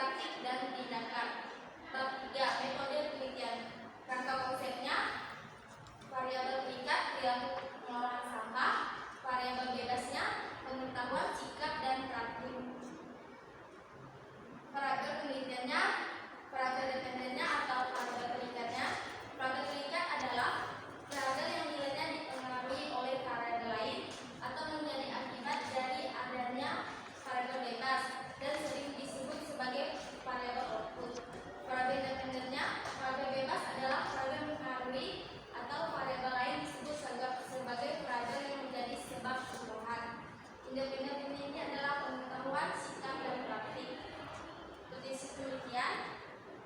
praktik, dan tindakan. Bab 3. Metode penelitian. Rangka konsepnya: variabel terikat, perilaku pengolahan sampah; variabel bebasnya, pengetahuan, sikap, dan praktik. Variabel penelitiannya, variabel dependennya atau variabel terikatnya. Variabel terikat adalah variabel yang nilainya dipengaruhi oleh variabel lain atau menjadi akibat dari adanya variabel bebas dan sering disebut sebagai variabel output. Variabel dependennya, variabel bebas adalah variabel yang mempengaruhi atau variabel lain disebut sebagai variabel yang menjadi sebab perubahan. Independen ini adalah pengetahuan, sikap, dan praktik. Definisi penelitian: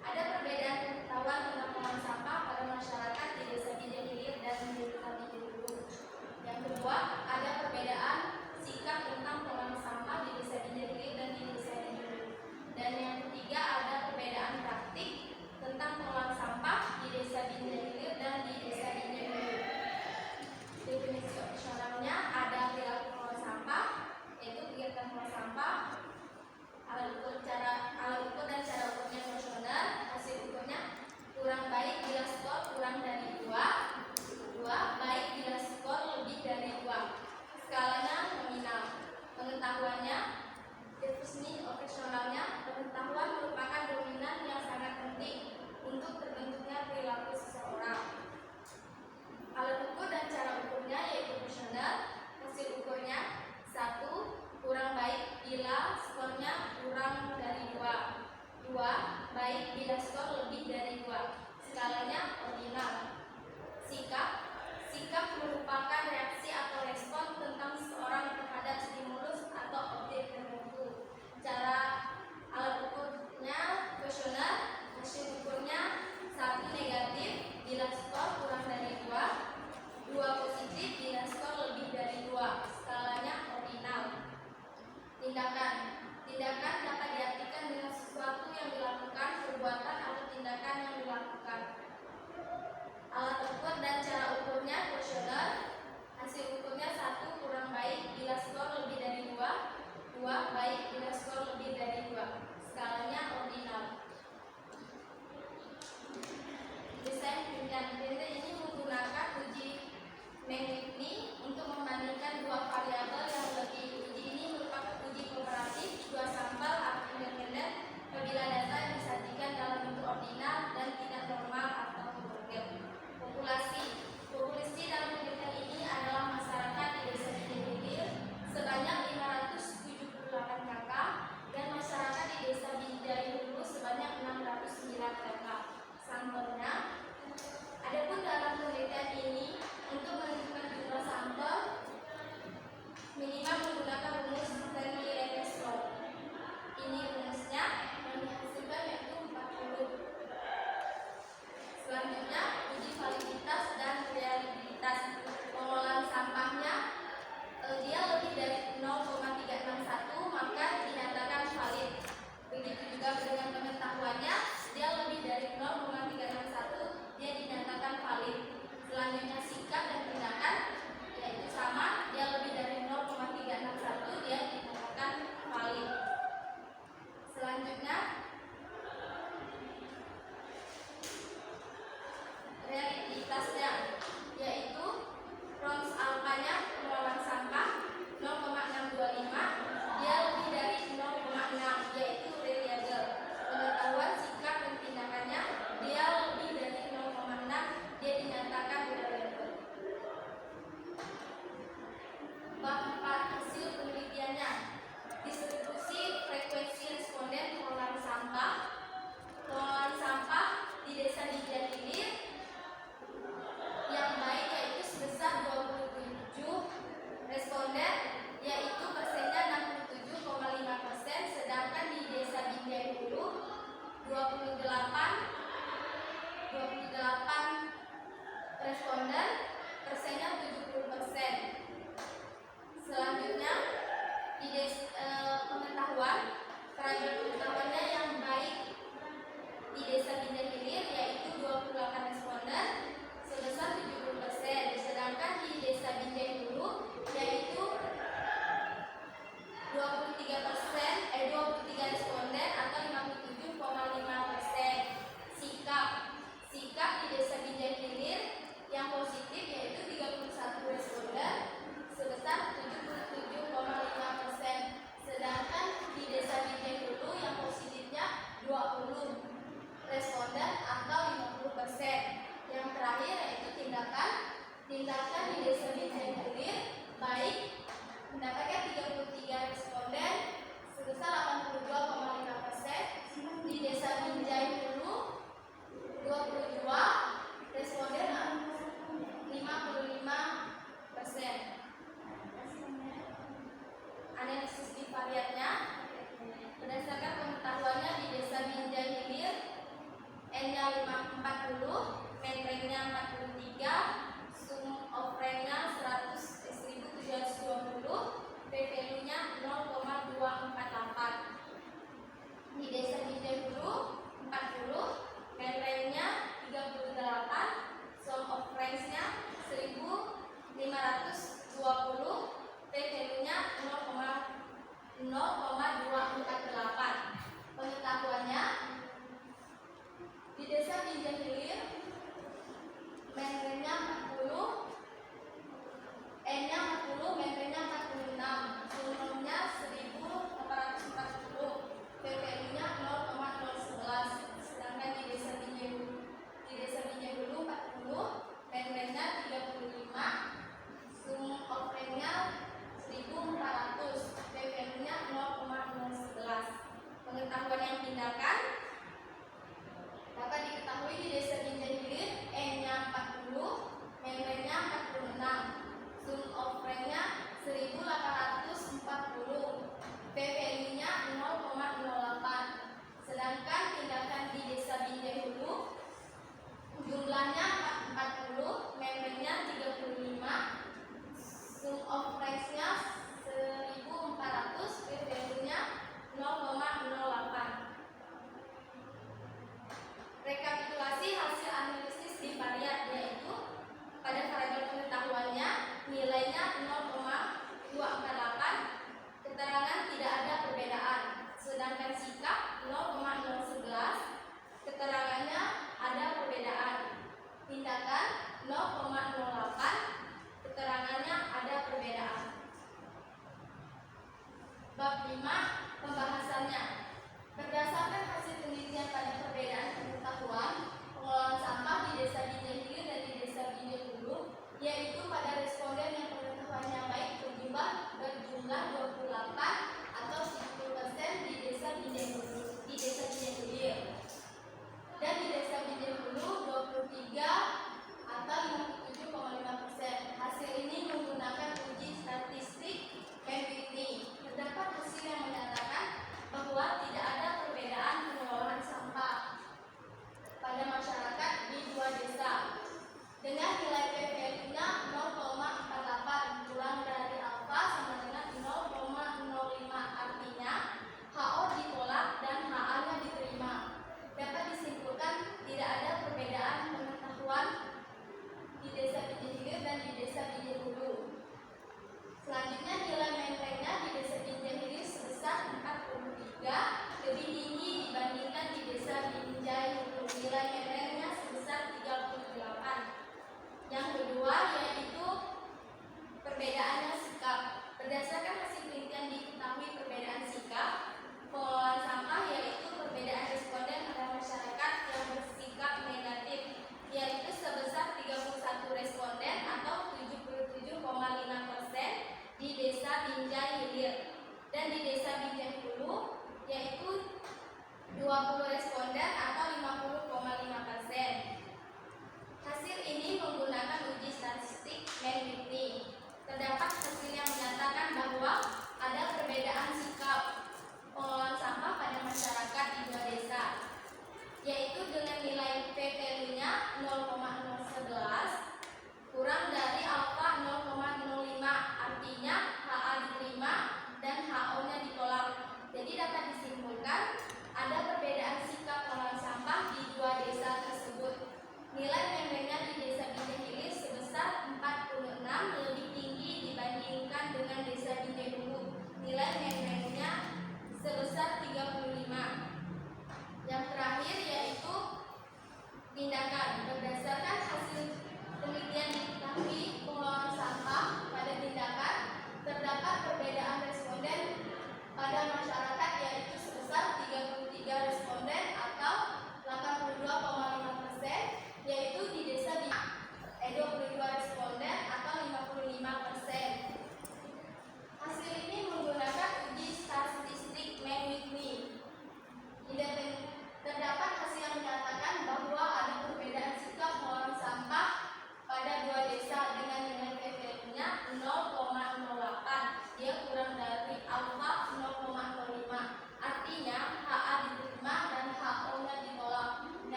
ada perbedaan pengetahuan tentang pengolahan sampah pada masyarakat di desa Bidang Hilir dan di desa Bidang Hulu. Yang kedua, ada perbedaan sikap tentang pengolahan sampah di desa Bidang Hilir dan di desa Bidang Hulu. Dan yang ketiga, ada perbedaan praktik tentang pengolahan sampah di desa Bidang Hilir dan di desa Bidang Hulu. Definisi opsionalnya: ada perilaku pengolahan sampah, yaitu kegiatan pengolahan sampah, alat ukur dan cara ukurnya fungsional. Hasil ukurnya kurang baik bila skor kurang dari 2, baik bila skor lebih dari 2. Skalanya nominal. Pengetahuannya: definisi operasionalnya, pengetahuan merupakan dominan yang sangat penting untuk terbentuknya perilaku seseorang. Alat ukur dan cara ukurnya yaitu fungsional. Hasil ukurnya: 1, kurang baik bila skornya kurang dari 2, baik bila skor lebih dari 2. Skalanya ordinal. Sikap merupakan reaksi atau respon tentang seseorang terhadap stimulus atau objek tertentu. Cara alat ukurnya fungsional. Hasil ukurnya: 1 negatif bila skor kurang dari 2, positif bila skor lebih dari 2. Skalanya ordinal. Tindakan dapat diartikan dengan sesuatu yang dilakukan, perbuatan atau tindakan yang dilakukan. Alat ukur dan cara ukurnya fungsional. Hasil ukurnya: 1, kurang baik bila skor lebih dari 2, baik bila skor lebih dari 2. Skalanya ordinal. Desain penelitian ini menggunakan uji Megni untuk membandingkan dua variabel yang lebih. Uji ini merupakan uji komparatif dua sampel atau independen apabila data yang disajikan dalam bentuk ordinal dan tidak normal atau homogen. Populasi dalam penelitian ini adalah masyarakat di desa Bidang Hilir sebanyak 578 kakak dan masyarakat di desa Bidang Hulu sebanyak 609 kakak. Sampelnya: adapun dalam penelitian ini untuk menentukan jumlah sampel minimal menggunakan rumus Stanley-Reines law. Ini rumusnya yang dihasilkan yaitu 40. Selanjutnya, uji validitas dan reliabilitas. Pengolahan sampahnya dia lebih dari 0,361 maka dinyatakan valid. Begitu juga dengan pengetahuannya, dia lebih dari 0,361 dia dinyatakan valid. Selanjutnya sikap dan tindakan yaitu sama, dia lebih dari 0,361 dia dinyatakan valid. Selanjutnya realitasnya yaitu Rons alfanya pengolahan sampah 0,625 dia lebih dari 0,6 yaitu reliable. Pengetahuan, sikap, dan tindakannya dia lebih dari 0,6 dia dinyatakan reliable. Bab 4. Hasil penelitiannya. Distribusi frekuensi responden pengolahan sampah. Pengolahan sampah di desa Bidang Hilir yang baik yaitu sebesar 27 responden, yaitu persennya 67,5%, sedangkan di desa Bidang Hulu 28 responden, persennya 70%. Selanjutnya di pengetahuan, variabel pengetahuannya yang baik di desa Bidang Hilir yaitu 28 responden sebesar 70%, sedangkan di desa Bidang Hulu yaitu 23 responden atau 57 terakhir yaitu tindakan di Desa Binjai Hilir baik mendapatkan 33 responden sebesar 82,5%. Di Desa Binjai Hulu 22 responden 55%. Analisis bivariatnya berdasarkan pengetahuannya di Desa Binjai Hilir N-nya 40, mean-nya 43, sum of rank-nya 100.720, p-value-nya 0,248. Di Desa Binjai Hulu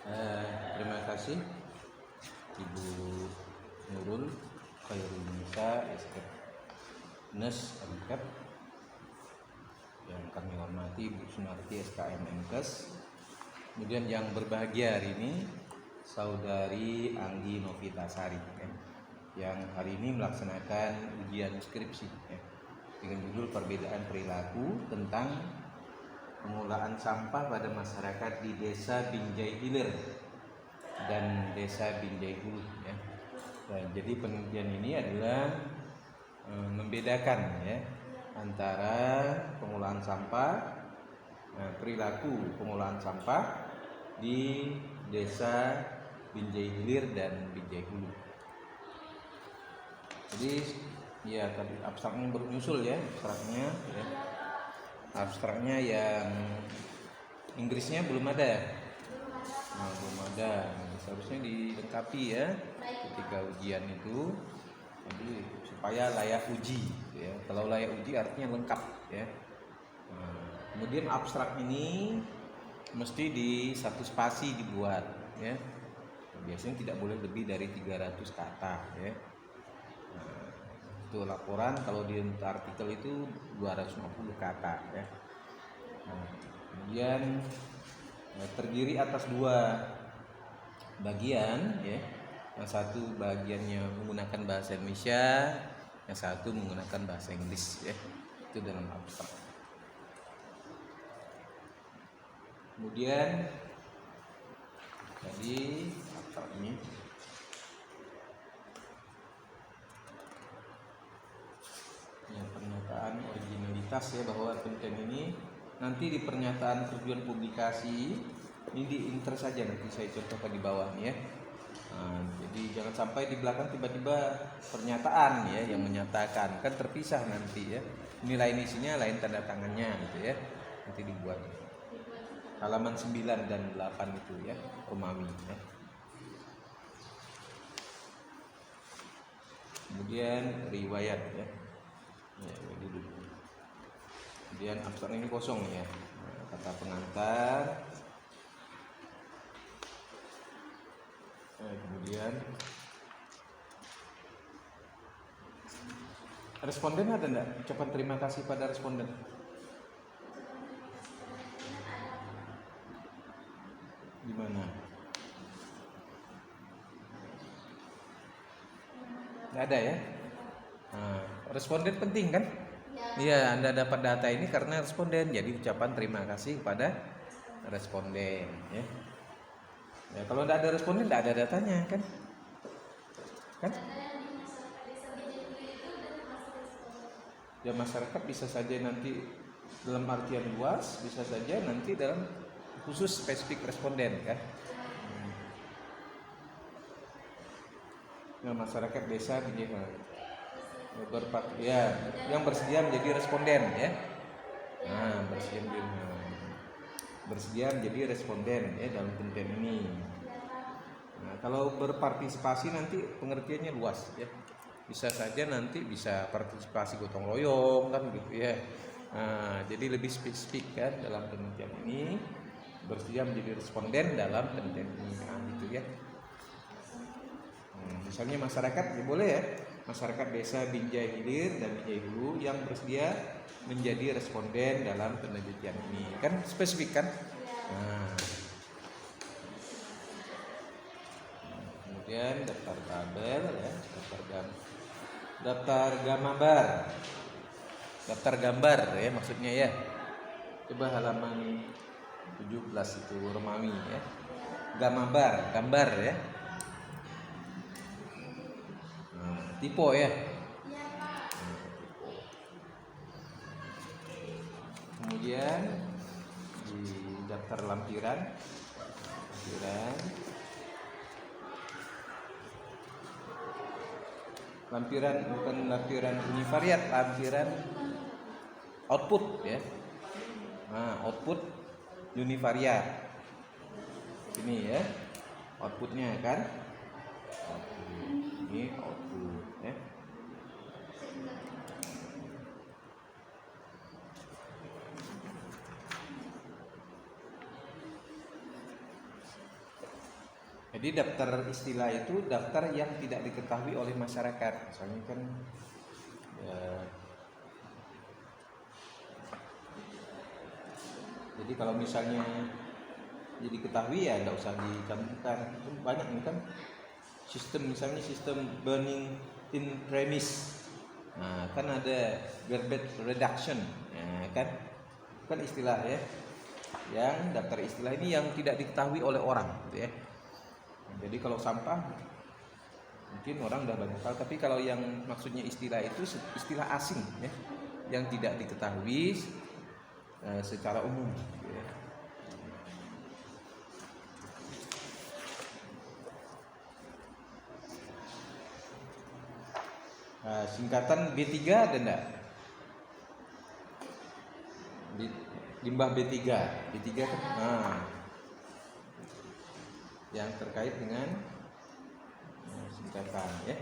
Terima kasih Ibu Nurul Khairunisa Nes MKep, yang kami hormati Bu Sunarti SKM MKes. Kemudian yang berbahagia hari ini Saudari Anggi Novitasari yang hari ini melaksanakan ujian skripsi dengan judul Perbedaan Perilaku tentang Pengelolaan Sampah pada Masyarakat di Desa Binjai Hilir dan Desa Binjai Hulu Nah, jadi penelitian ini adalah membedakan antara pengolahan sampah, perilaku pengolahan sampah di Desa Binjai Hilir dan Binjai Hulu. Jadi ya tadi abstraknya menyusul abstraknya yang Inggrisnya belum ada. Belum ada. Seharusnya dilengkapi ketika ujian itu. Jadi supaya layak uji Kalau layak uji artinya lengkap Kemudian abstrak ini mesti di satu spasi dibuat Biasanya tidak boleh lebih dari 300 kata Itu laporan, kalau di artikel itu 250 kata Kemudian terdiri atas dua bagian Yang satu bagiannya menggunakan bahasa Indonesia, yang satu menggunakan bahasa Inggris Itu dalam abstrak. Kemudian tadi abstrak ini pernyataan originalitas bahwa konten ini nanti di pernyataan tujuan publikasi ini diinter saja, nanti saya contohkan di bawah jadi jangan sampai di belakang tiba-tiba pernyataan yang menyatakan, kan terpisah nanti ini lain isinya, lain tanda tangannya nanti dibuat halaman 9 dan 8 itu Romawi Kemudian riwayat Kemudian abstrak ini kosong kata pengantar. Kemudian responden ada enggak? Ucapan terima kasih pada responden. Di mana? Enggak ada responden penting kan? Iya, Anda dapat data ini karena responden. Jadi ucapan terima kasih kepada responden kalau tidak ada responden tidak ada datanya kan? Masyarakat bisa saja nanti dalam artian luas, bisa saja nanti dalam khusus spesifik responden kan? Masyarakat desa yang bersedia menjadi responden bersedia menjadi responden dalam konten ini. Kalau berpartisipasi nanti pengertiannya luas bisa saja nanti bisa partisipasi gotong royong kan gitu jadi lebih spesifik kan dalam penelitian ini bersedia menjadi responden dalam konten ini gitu misalnya masyarakat boleh masyarakat desa Binjai Hilir dan Binjai Hulu yang bersedia menjadi responden dalam penelitian ini kan spesifik kan kemudian daftar tabel daftar gambar maksudnya coba halaman 17 itu Romawi gambar tipe kemudian di daftar lampiran bukan lampiran univariat, lampiran output output univariat ini outputnya kan ini output Jadi daftar istilah itu daftar yang tidak diketahui oleh masyarakat. Misalnya kan ya, jadi kalau misalnya jadi diketahui ya nggak usah dicantumkan. Banyak nih kan sistem, misalnya sistem burning in premise. Nah, kan ada garbage reduction, ya, kan istilah ya. Yang daftar istilah ini yang tidak diketahui oleh orang, gitu ya. Jadi kalau sampah mungkin orang udah banyak tahu, tapi kalau yang maksudnya istilah itu istilah asing ya, yang tidak diketahui secara umum, gitu ya. Nah, singkatan B3 ada enggak? Limbah B3 kan? Nah, yang terkait dengan singkatan ya.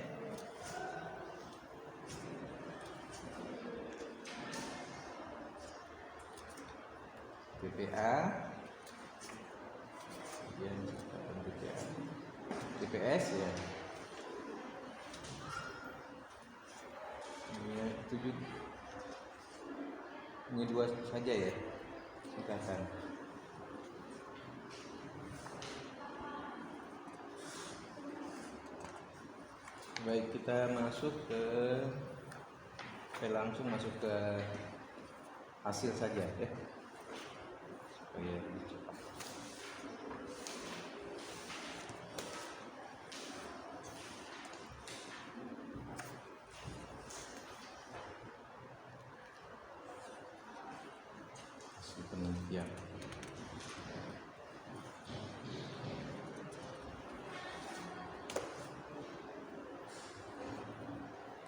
BPA, kemudian BPA, BPS ya. Ini dua saja ya singkatan. Baik, kita langsung masuk ke hasil saja ya. Supaya cepat. Hasil penelitian.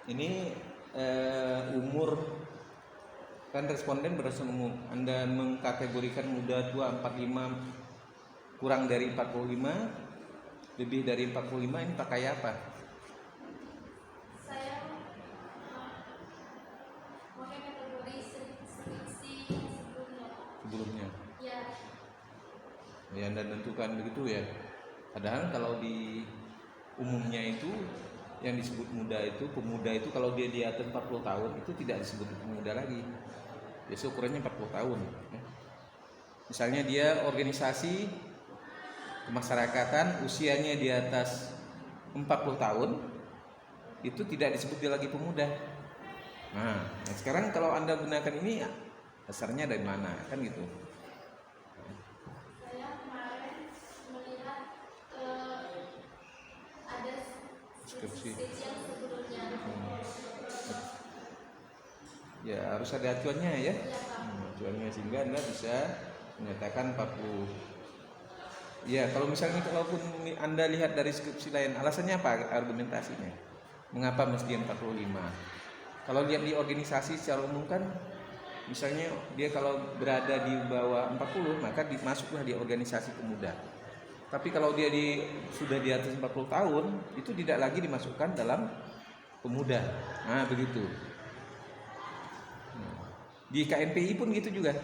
Ini umur kan responden berdasarkan umum. Anda mengkategorikan muda, tua, 45, kurang dari 45, lebih dari 45, ini pakai apa? Saya pakai kategori skripsi sebelumnya. Ya. Ya, Anda tentukan begitu ya. Padahal kalau di umumnya itu yang disebut muda itu, pemuda itu kalau dia di atas 40 tahun itu tidak disebut pemuda lagi. Biasa ukurannya 40 tahun. Misalnya dia organisasi kemasyarakatan usianya di atas 40 tahun, itu tidak disebut dia lagi pemuda. Nah, sekarang kalau Anda gunakan ini dasarnya dari mana? Kan gitu. Saya kemarin melihat ada Skripsi yang sebelumnya. Ya, harus ada acuannya ya. Acuannya sehingga Anda bisa menyatakan 40. Ya, kalau misalnya kalaupun Anda lihat dari skripsi lain, alasannya apa argumentasinya? Mengapa mesti 45? Kalau lihat di organisasi secara umum kan, misalnya dia kalau berada di bawah 40, maka masuklah di organisasi pemuda. Tapi kalau dia sudah di atas 40 tahun, itu tidak lagi dimasukkan dalam pemuda. Nah, begitu. Di KNPI pun gitu juga.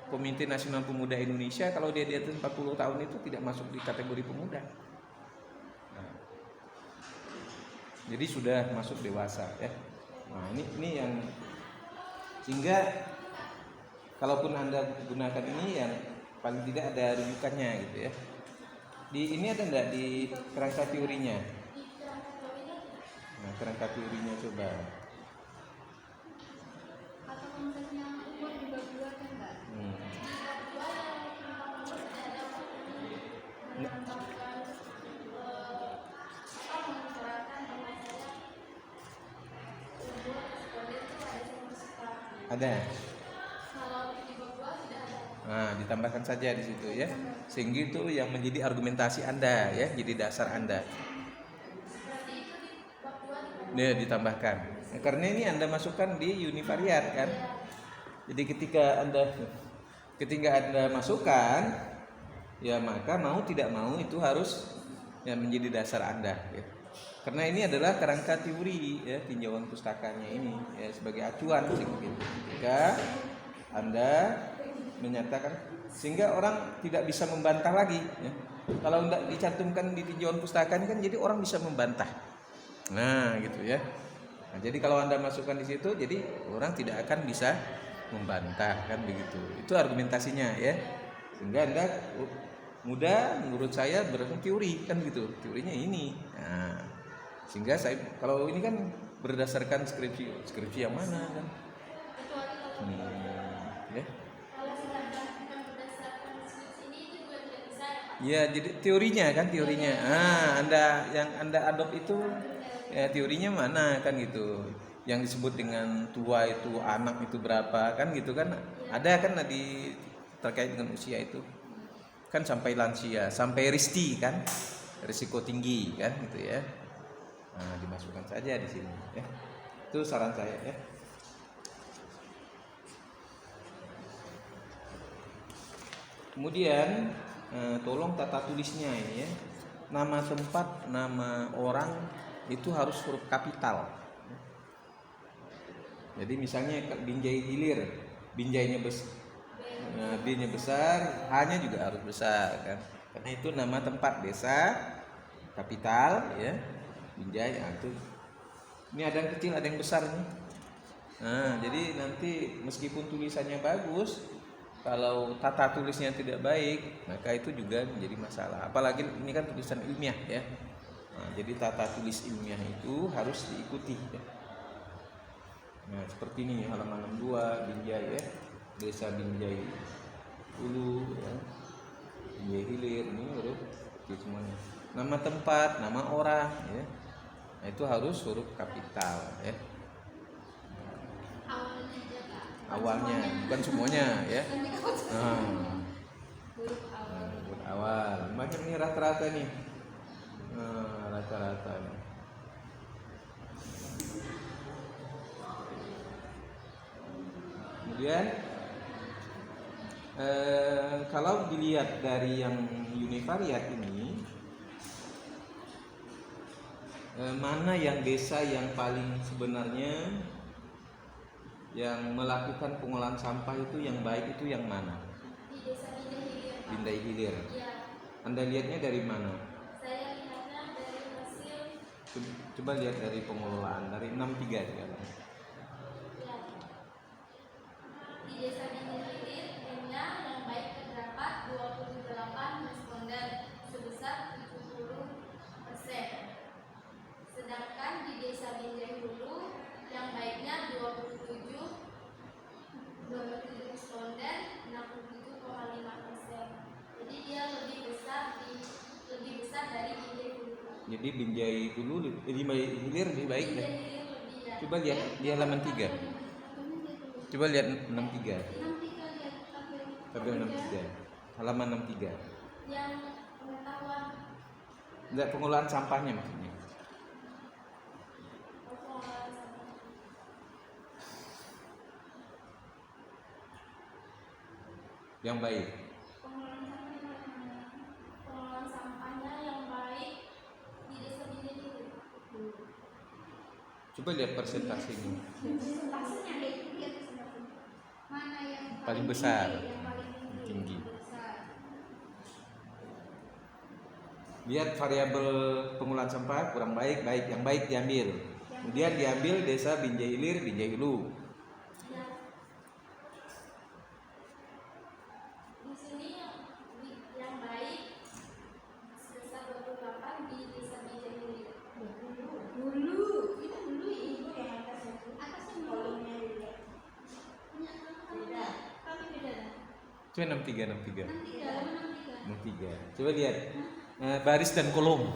Komite Nasional Pemuda Indonesia, kalau dia di atas 40 tahun itu tidak masuk di kategori pemuda. Nah, jadi sudah masuk dewasa ya. Nah, ini yang sehingga kalaupun Anda gunakan ini yang paling tidak ada rujukannya gitu ya. Di ini ada enggak di kerangka teorinya? Nah, kerangka teorinya coba. Atau konsepnya umur juga buat kan enggak? Ada. Kalau di bawah tidak ada. Nah, ditambahkan saja di situ ya. Sehingga itu yang menjadi argumentasi Anda ya, jadi dasar Anda. Berarti itu di bawah Dia ditambahkan. Nah, karena ini Anda masukkan di univariat kan. Jadi ketika Anda masukkan, ya maka mau tidak mau itu harus ya menjadi dasar Anda ya. Karena ini adalah kerangka teori ya, tinjauan pustakanya ini ya, sebagai acuan ketika Anda menyatakan, sehingga orang tidak bisa membantah lagi ya. Kalau tidak dicantumkan di tinjauan pustaka ini kan jadi orang bisa membantah. Nah gitu ya. Nah, jadi kalau Anda masukkan di situ, jadi orang tidak akan bisa membantah kan begitu. Itu argumentasinya ya. Sehingga Anda mudah menurut saya berdasarkan teori kan gitu. Teorinya ini. Nah, sehingga saya kalau ini kan berdasarkan skripsi yang mana kan? Ya. Kalau sudah bukan berdasarkan skripsi ini itu juga tidak bisa ya Pak? Ya, jadi teorinya kan teorinya. Yang Anda adopt itu ya teorinya mana kan gitu. Yang disebut dengan tua itu anak itu berapa kan gitu kan? Ada kan terkait dengan usia itu. Kan sampai lansia, sampai risti kan? Risiko tinggi kan gitu ya. Nah, dimasukkan saja di sini ya. Itu saran saya ya. Kemudian tolong tata tulisnya ini ya. Nama tempat, nama orang itu harus huruf kapital. Jadi misalnya Binjai Hilir, Binjainya B-nya besar, H-nya juga harus besar kan. Karena itu nama tempat desa kapital ya. Binjai itu. Ini ada yang kecil, ada yang besar nih. Nah, jadi nanti meskipun tulisannya bagus, kalau tata tulisnya tidak baik, maka itu juga menjadi masalah. Apalagi ini kan tulisan ilmiah ya. Nah, jadi tata tulis ilmiah itu harus diikuti ya. Nah, seperti ini halaman 62 Binjai ya. Desa Binjai Hulu ya. Binjai Hilir ini huruf semuanya. Nama tempat, nama orang ya. Nah, itu harus huruf kapital ya. Awalnya, bukan semuanya ya. Huruf awal. Macam ini rata-rata nih. Rata-rata nih. Kemudian kalau dilihat dari yang univariat ini, mana yang desa yang paling sebenarnya yang melakukan pengolahan sampah itu yang baik itu yang mana? Di desa Binjai Hilir. Ya. Anda lihatnya dari mana? Saya lihatnya dari hasil. Coba lihat dari pengelolaan dari 63 ya. Di desa Binjai Hilir, yang baik terdapat 28 responden sebesar 70%. Sedangkan di desa Binjai Hulu yang baiknya 27 responden 67,5%. Jadi dia lebih besar dari Binjai Hulu. Jadi Binjai Hulu Binjai Hilir lebih baik ya. Coba lihat di halaman 3. Coba lihat 63. Tabel 63. Halaman 63. Yang pengetahuan Enggak, pengolahan sampahnya maksudnya. Yang baik. Pengelolaan sampahnya yang baik di desa Binjai Hilir. Coba lihat persentasenya. Persentasenya lihat mana yang Paling besar, yang paling tinggi. besar. Lihat variabel pengolahan sampah kurang baik, baik, yang baik diambil. Kemudian diambil desa Binjai Hilir, Binjai Hulu. Di sini yang baik sebesar 28 di desa Binjai Hilir. Dulu itu dulu ibu yang atasnya kolomnya beda. Kami beda. Coba 63, 63. Nanti dalam 63. Coba lihat baris dan kolom.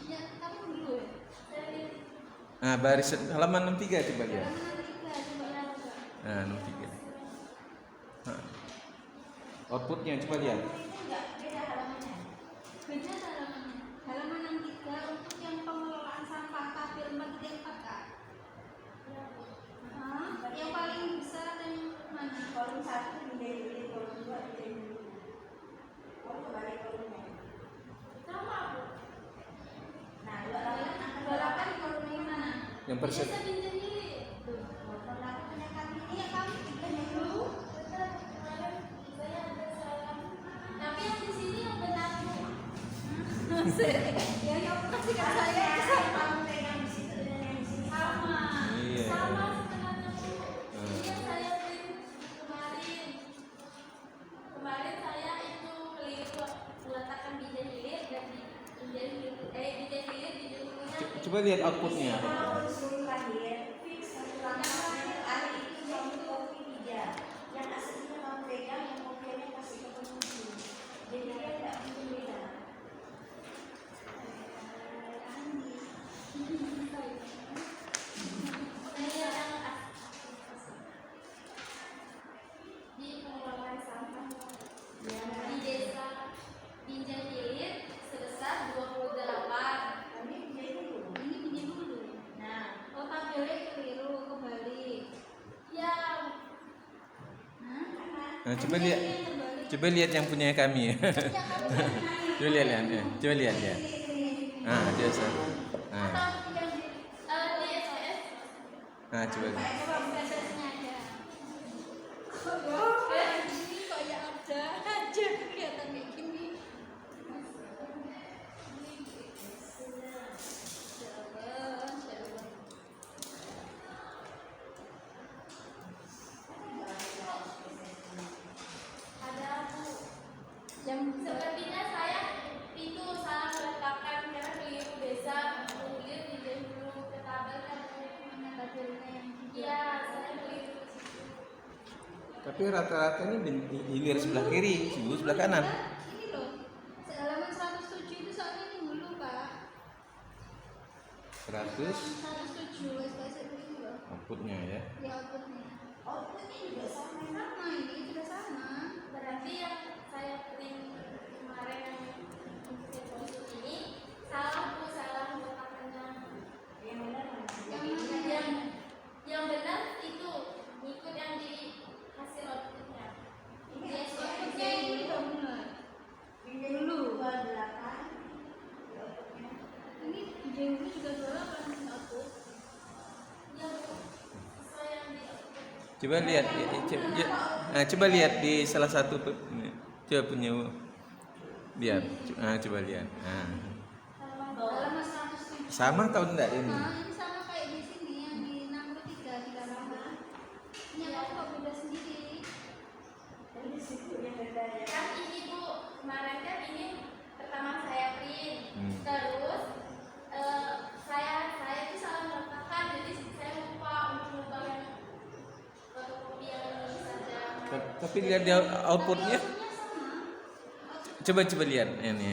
ya, tapi dulu ya. Nah, baris halaman 63 coba lihat. Dalam 63 coba lihat. Nah, 63. Nah. Outputnya coba lihat. Itu enggak beda halamannya. Beda halamannya. Halaman 63 untuk yang pengelolaan sampah tabel 4 Kak. Yang paling besar dan mana? Kolom 1 Binjai Hilir, kolom 2 Binjai Hulu. Kolom kebalik kolomnya. Sama Bu. Nah, 28 kolomnya yang mana? Yang Di persen desa Binjai Hilir. Kolom 8 punya kami. Iya, kami Binjai Hulu. Ya yang kasihkan saya itu sama. pegang di situ dan yang di sini sama. Iya. Sama sebenarnya Bu. Hmm. Ini yang saya print kemarin. Kemarin saya itu keliru meletakkan biji hilir dan biji hilir di judulnya. Coba lihat outputnya. Kalau disuruh lahir, fix satu langkah hari itu kamu kopi bija. Yang aslinya kamu pegang, yang kopiannya kasih ke pengunjung. Jadi dia tidak mungkin beda. Saya yang di pengelolaan sampah di desa Binjai Hilir sebesar 28. Ini pinjam dulu. Nah, Oh tabelnya keliru kebalik. ya Hah? Nah, coba lihat yang punya kami ya. Coba lihat ya. Coba lihat ya. Ah, dia sana. Nah, atau yang di STS. nah coba lihat. Coba prosesnya aja. Ini kok ya ada aja kelihatan kayak gini. Ada Bu. Yang Sepertinya saya itu salah meletakkan karena keliru desa Hilir di dulu ke tabel kan. mana tabelnya yang Iya, saya keliru di situ. Tapi rata-rata ini hilir sebelah kiri, ibu sebelah kanan. Ini loh. Halaman 107 itu soalnya ini dulu, Pak. 100 107 SKS itu loh. outputnya ya. Ya outputnya. Outputnya juga sama. Sama ini juga sama. Berarti yang saya print kemarin yang saya konsult ini salah Bu, salah meletakkannya. Yang benar yang benar itu ngikut yang di hasil outputnya. Yes, Outputnya ini loh benar. dulu 28. Ini dulu juga 28 output. Ya Bu, sesuai yang di output. Coba lihat, nah, coba lihat di salah satu coba punya lihat, coba lihat. Nah, Halaman 107. sama atau enggak ini? Nah, ini sama kayak di sini yang di 63 di halaman. Ini aku kok beda sendiri. Kan ini Bu, kemarin kan ini pertama saya print, terus saya itu salah meletakkan, jadi saya lupa untuk mengubah yang fotokopi yang ini saja. Tapi lihat di outputnya. Outputnya sama. Coba lihat ini.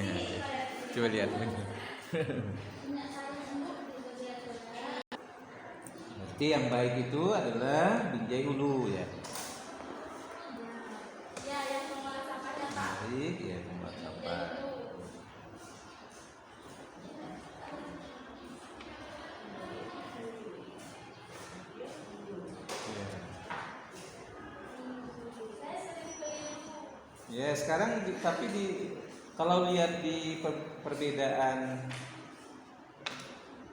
Coba lihat. Punya saya Bu, di bagian tengah. Berarti yang baik itu adalah Binjai Hulu ya. Ya, yang pengelola sampahnya Pak. Baik ya, tempat sampah. Ya. Saya sering keliru. Ya sekarang tapi kalau lihat di perbedaan,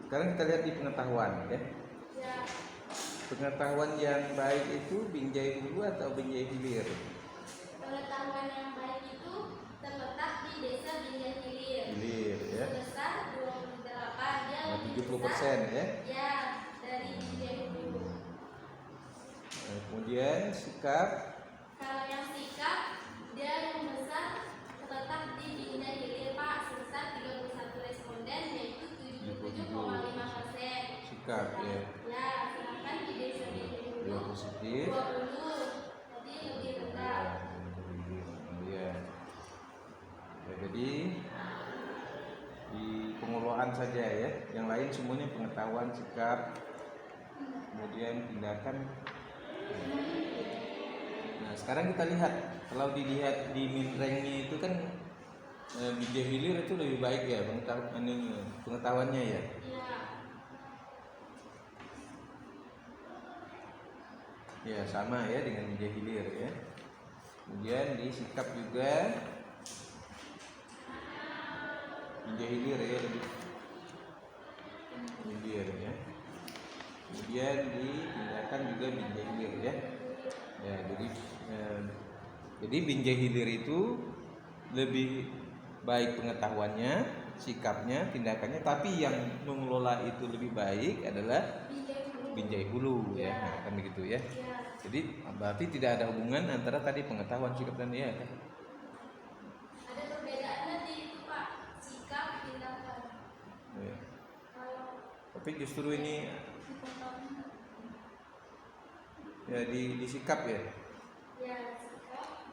sekarang kita lihat di pengetahuan ya. Ya, Pengetahuan yang baik itu Binjai Hulu atau Binjai Hilir? pengetahuan yang baik itu terletak di desa Binjai Hilir. Hilir ya. Sebesar 28, dia Nah, lebih 70% besar. ya. Ya, dari Binjai Hulu. Nah, kemudian sikap Kalau yang sikap, dia yang besar terletak di Binjai Hilir Pak, sebesar 31 responden, yaitu 77,5%. sikap ya. Ya, sedangkan di desa Binjai Hulu Dua positif. 20, jadi lebih rendah. Kemudian ya, jadi di pengelolaan saja ya. Yang lain semuanya pengetahuan, sikap, kemudian tindakan. Nah, sekarang kita lihat, kalau dilihat di min ranknya itu kan Binjai Hilir itu lebih baik ya pengetahuannya ya. Ya, Ya sama ya dengan Binjai Hilir ya. Kemudian di sikap juga Binjai Hilir ya lebih Hilir ya. Kemudian di tindakan juga Binjai Hilir ya. Ya jadi Binjai Hilir itu lebih baik pengetahuannya, sikapnya, tindakannya, tapi yang mengelola itu lebih baik adalah Binjai Hulu ya, nah, kan begitu ya. Jadi berarti tidak ada hubungan antara tadi pengetahuan, sikap dan ya kan. Ada perbedaannya di itu Pak, sikap, tindakan. Ya. Kalau Tapi justru ini ya di sikap ya. ya sikap,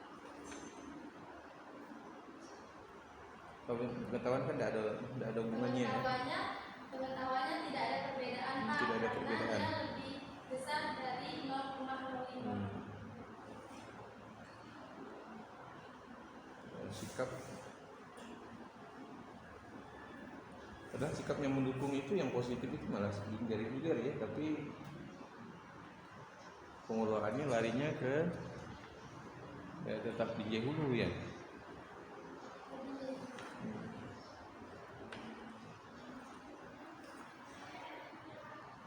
Kalau pengetahuan kan tidak ada hubungannya. Ya. pengetahuannya tidak ada perbedaan Pak. Tidak ada perbedaan. Karena dia lebih besar dari 0,05. Sikap, padahal sikap yang mendukung itu, yang positif itu malah dari hilir ya, tapi pengeluarannya larinya ke ya, tetap Binjai Hulu ya.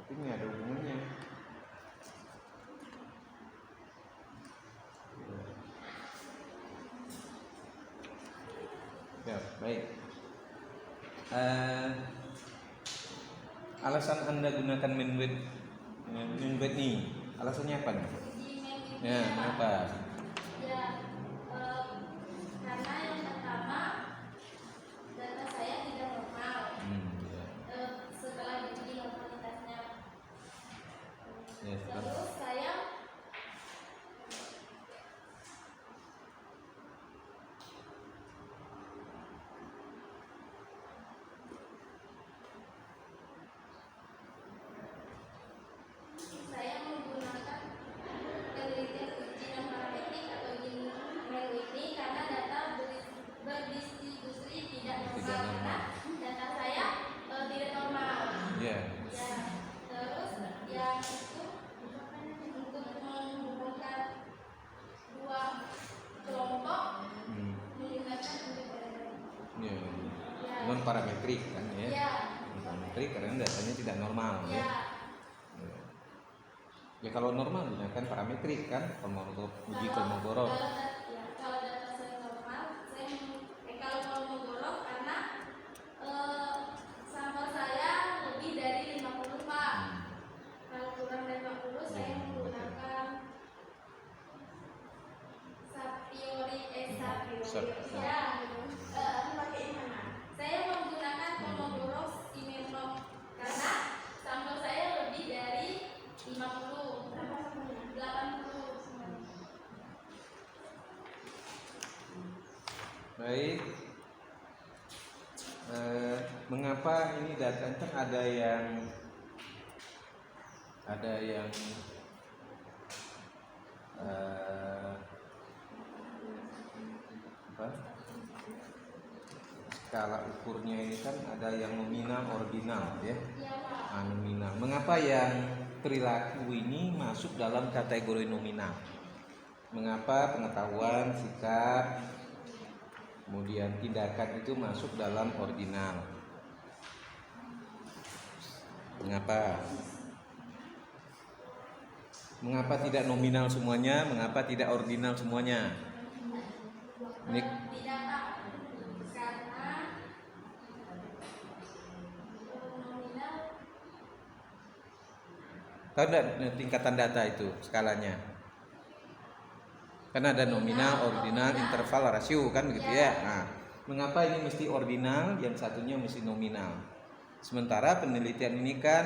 Tapi ini ada hubungannya. Ya, baik. Alasan Anda gunakan Menwet nih, alasannya apa nih? Ya, kenapa? Ya, karena yang pertama data saya tidak normal. Ya. Setelah diuji normalitasnya, Ya, terus saya menggunakan penelitian uji non parametrik atau uji Melu ini karena data berdistribusi tidak normal, karena data saya tidak normal. Ya. Ya, terus yang itu untuk menghubungkan dua kelompok menggunakan independen. Ya. Ya. Non parametrik kan ya. Ya. Non parametrik karena datanya tidak normal ya. Ya. Ya kalau normal gunakan parametrik kan, uji Kolmogorov. Kalau data saya normal, kalau Kolmogorov karena sampel saya lebih dari 50 Pak. Kalau kurang dari 50 saya menggunakan Sapiori ya. Pakai mana? Saya menggunakan Kolmogorov Simenov karena sampel saya lebih dari 50. 80 semuanya. Baik. Mengapa ini data kan ada yang apa? Skala ukurnya ini kan ada yang nominal, ordinal ya. Iya Pak. Nominal. Mengapa yang perilaku ini masuk dalam kategori nominal? Mengapa pengetahuan, sikap, kemudian tindakan itu masuk dalam ordinal? Mengapa? Mengapa tidak nominal semuanya? Mengapa tidak ordinal semuanya? Ini Tidak Pak, karena nominal. tahu enggak tingkatan data itu skalanya? Kan ada nominal, ordinal, interval, rasio kan begitu ya. Nah, mengapa ini mesti ordinal, yang satunya mesti nominal? Sementara penelitian ini kan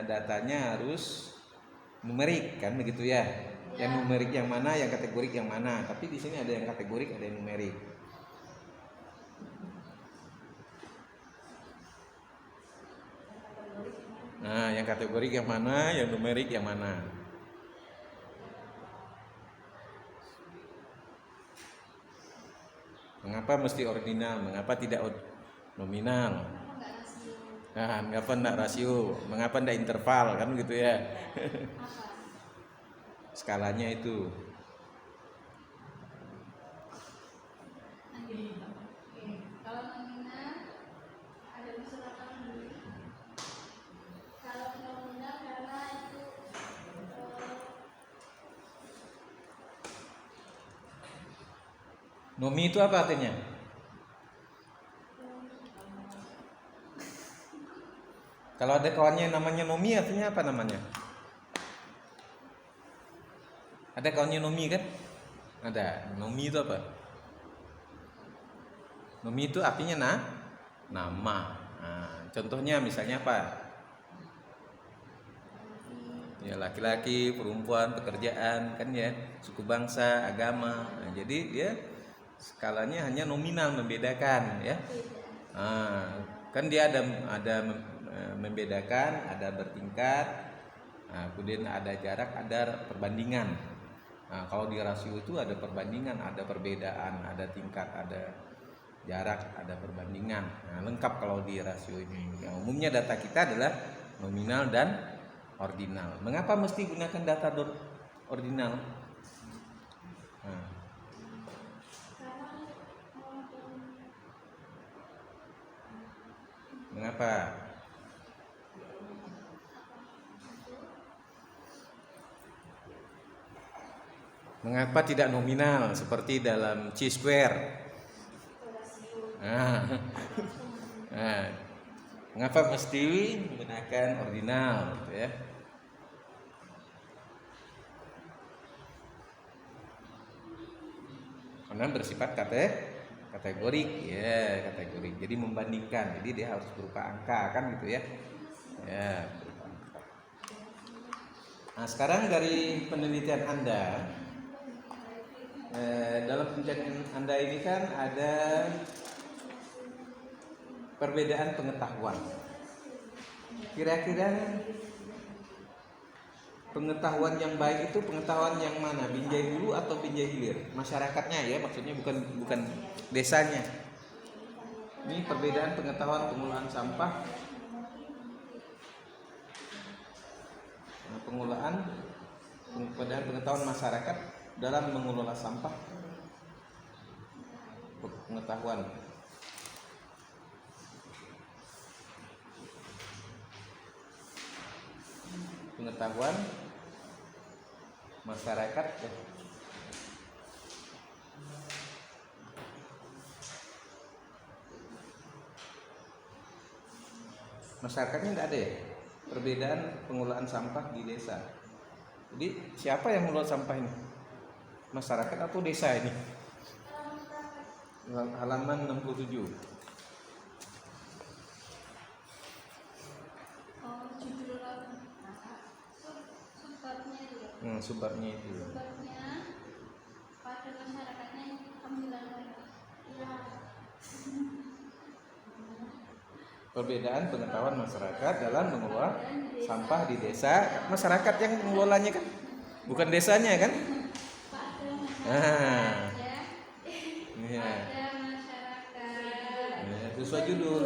datanya harus numerik kan begitu ya. Yang numerik yang mana, yang kategorik yang mana. Tapi di sini ada yang kategorik, ada yang numerik. Nah, yang kategorik yang mana, yang numerik yang mana. Mengapa mesti ordinal? Mengapa tidak nominal? Nah, mengapa tidak rasio? Mengapa tidak interval kan gitu ya? Skalanya itu. Kalau nominal ada unsur apa dulu? Kalau nominal karena itu Nomi itu apa artinya? Kalau ada kawannya yang namanya Nomi, artinya apa namanya? Ada kawannya Nomi kan? Ada. Nomi itu apa? Nomi itu artinya nama. Nah, contohnya misalnya apa? Ya, laki-laki, perempuan, pekerjaan, kan ya, suku bangsa, agama. Nah, jadi dia skalanya hanya nominal, membedakan ya. Nah, kan dia ada membedakan, ada bertingkat. Nah, kemudian ada jarak, ada perbandingan. Nah, kalau di rasio itu ada perbandingan, ada perbedaan, ada tingkat, ada jarak, ada perbandingan. Nah, lengkap kalau di rasio ini. Yang umumnya data kita adalah nominal dan ordinal. Mengapa mesti gunakan data ordinal? Nah, mengapa? Mengapa tidak nominal seperti dalam C-square? Nah, mengapa mesti menggunakan ordinal, gitu ya? Karena bersifat kategorik, ya, kategorik. Jadi membandingkan, jadi dia harus berupa angka, kan gitu ya? Ya, berupa angka. Nah, sekarang dari penelitian Anda, dalam penelitian Anda ini kan ada perbedaan pengetahuan. Kira-kira pengetahuan yang baik itu pengetahuan yang mana? Binjai hulu atau binjai hilir? Masyarakatnya ya, maksudnya bukan desanya. Ini perbedaan pengetahuan pengelolaan sampah. Nah, perbedaan pengetahuan masyarakat dalam mengelola sampah. Pengetahuan masyarakat ya. Masyarakatnya tidak ada ya perbedaan pengelolaan sampah di desa. Jadi siapa yang mengelola sampah ini? Masyarakat atau desa ini? Halaman 67. Subbabnya itu. Subbabnya pada masyarakatnya pemilihan Perbedaan pengetahuan masyarakat dalam mengelola sampah di desa. Masyarakat yang mengelolanya kan, bukan desanya kan? Nah, iya. Sesuai judul.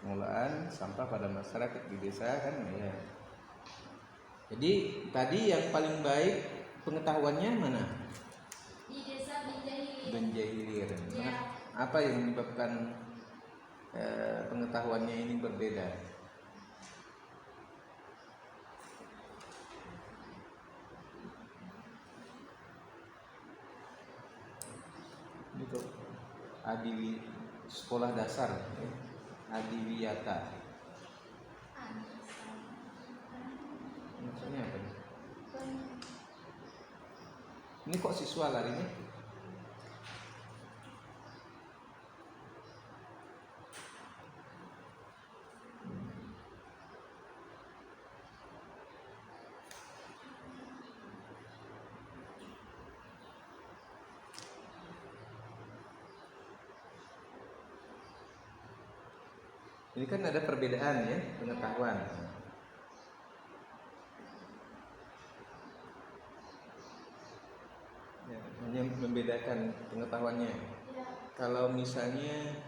Pengelolaan sampah pada masyarakat di desa kan ya. Jadi tadi yang paling baik pengetahuannya mana? Di desa Binjai Hilir. Ya. Apa yang menyebabkan pengetahuannya ini berbeda? Itu sekolah dasar Adiwiyata. Maksudnya apa? Ini kok siswa larinya? Ini kan ada perbedaan ya pengetahuan. Ya, hanya membedakan pengetahuannya. Kalau misalnya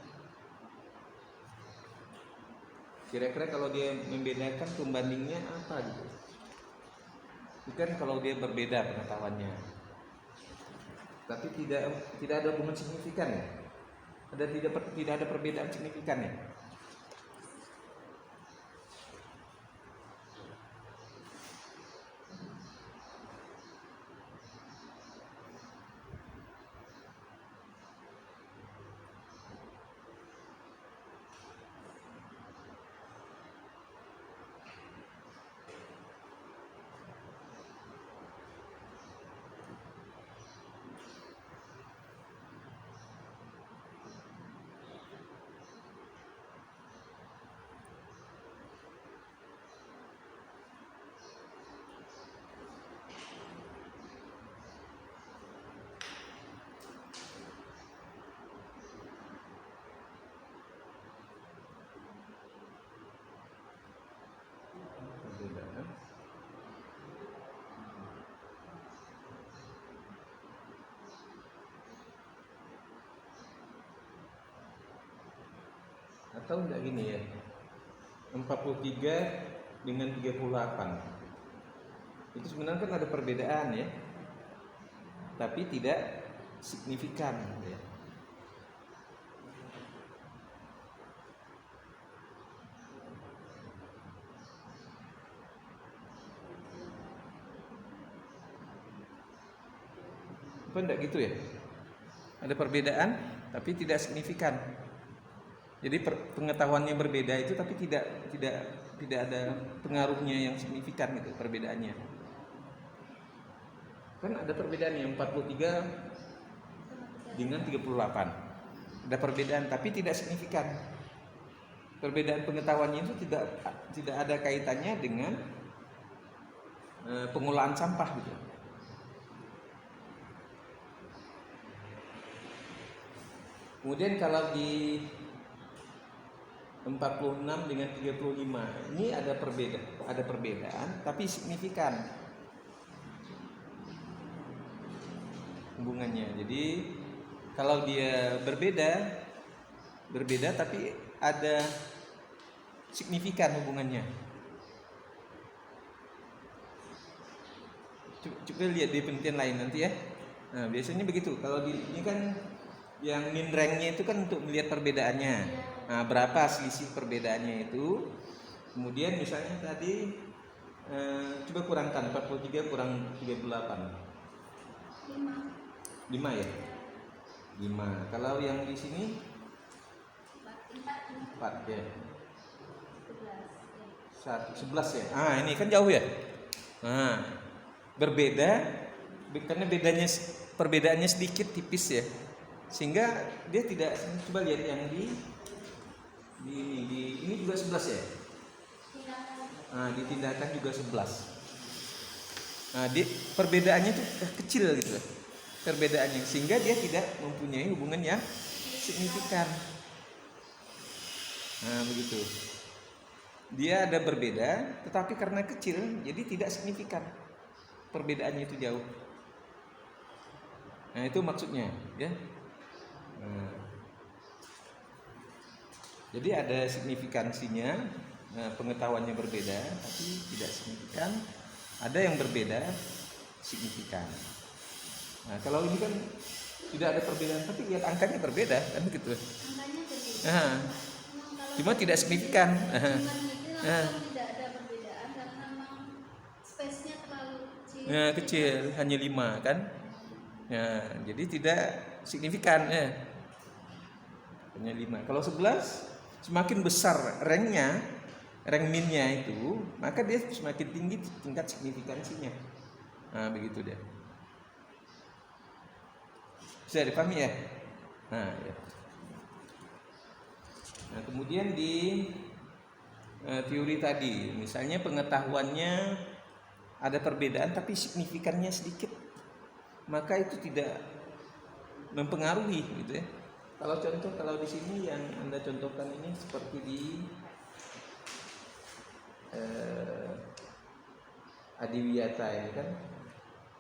kira-kira kalau dia membedakan pembandingnya apa gitu? Bukan kalau dia berbeda pengetahuannya, tapi tidak ada hubungan signifikan ya. Tidak ada perbedaan signifikan ya. tahu nggak gini ya, 43 dengan 38 itu sebenarnya kan ada perbedaan ya, tapi tidak signifikan ya. Apa enggak gitu ya? Ada perbedaan tapi tidak signifikan. Jadi pengetahuannya berbeda itu tapi tidak ada pengaruhnya yang signifikan gitu perbedaannya. Kan ada perbedaan yang 43 dengan 38. Ada perbedaan tapi tidak signifikan. Perbedaan pengetahuannya itu tidak ada kaitannya dengan pengolahan sampah gitu. Kemudian kalau di 46 dengan 35 ini ada perbedaan tapi signifikan hubungannya. Jadi kalau dia berbeda tapi ada signifikan hubungannya. Coba lihat di penelitian lain nanti ya. Nah, biasanya begitu. Kalau ini kan yang min ranknya itu kan untuk melihat perbedaannya. Nah, berapa selisih perbedaannya itu. Kemudian misalnya tadi coba kurangkan 43 kurang 38. 5 ya? 5. Kalau yang di sini 4 ya. 11 ya. Ah, ini kan jauh ya. Nah, berbeda karena perbedaannya sedikit tipis ya. Sehingga dia tidak, coba lihat yang di ini juga 11 ya. Nah, di tindakan juga 11. Nah, perbedaannya itu kecil gitu. Perbedaannya sehingga dia tidak mempunyai hubungan yang signifikan. Nah, begitu. Dia ada berbeda tetapi karena kecil jadi tidak signifikan. Perbedaannya itu jauh. Nah, itu maksudnya ya. Nah, jadi ada signifikansinya, pengetahuannya berbeda tapi tidak signifikan. Ada yang berbeda signifikan. Nah, kalau ini kan tidak ada perbedaan tapi lihat angkanya berbeda kan gitu. Angkanya berbeda. Nah, cuma tidak signifikan. Tidak ada perbedaan karena memang space-nya terlalu kecil. Nah, kecil hanya 5 kan. Nah, jadi tidak signifikan ya. Hanya 5. Kalau 11 semakin besar ranknya, rank minnya itu, maka dia semakin tinggi tingkat signifikansinya. Nah, begitu dia. Bisa dipahami ya? Nah, ya. Nah, kemudian di teori tadi, misalnya pengetahuannya ada perbedaan tapi signifikannya sedikit, maka itu tidak mempengaruhi gitu ya. Kalau di sini yang Anda contohkan ini seperti di Adiwiyata ya kan,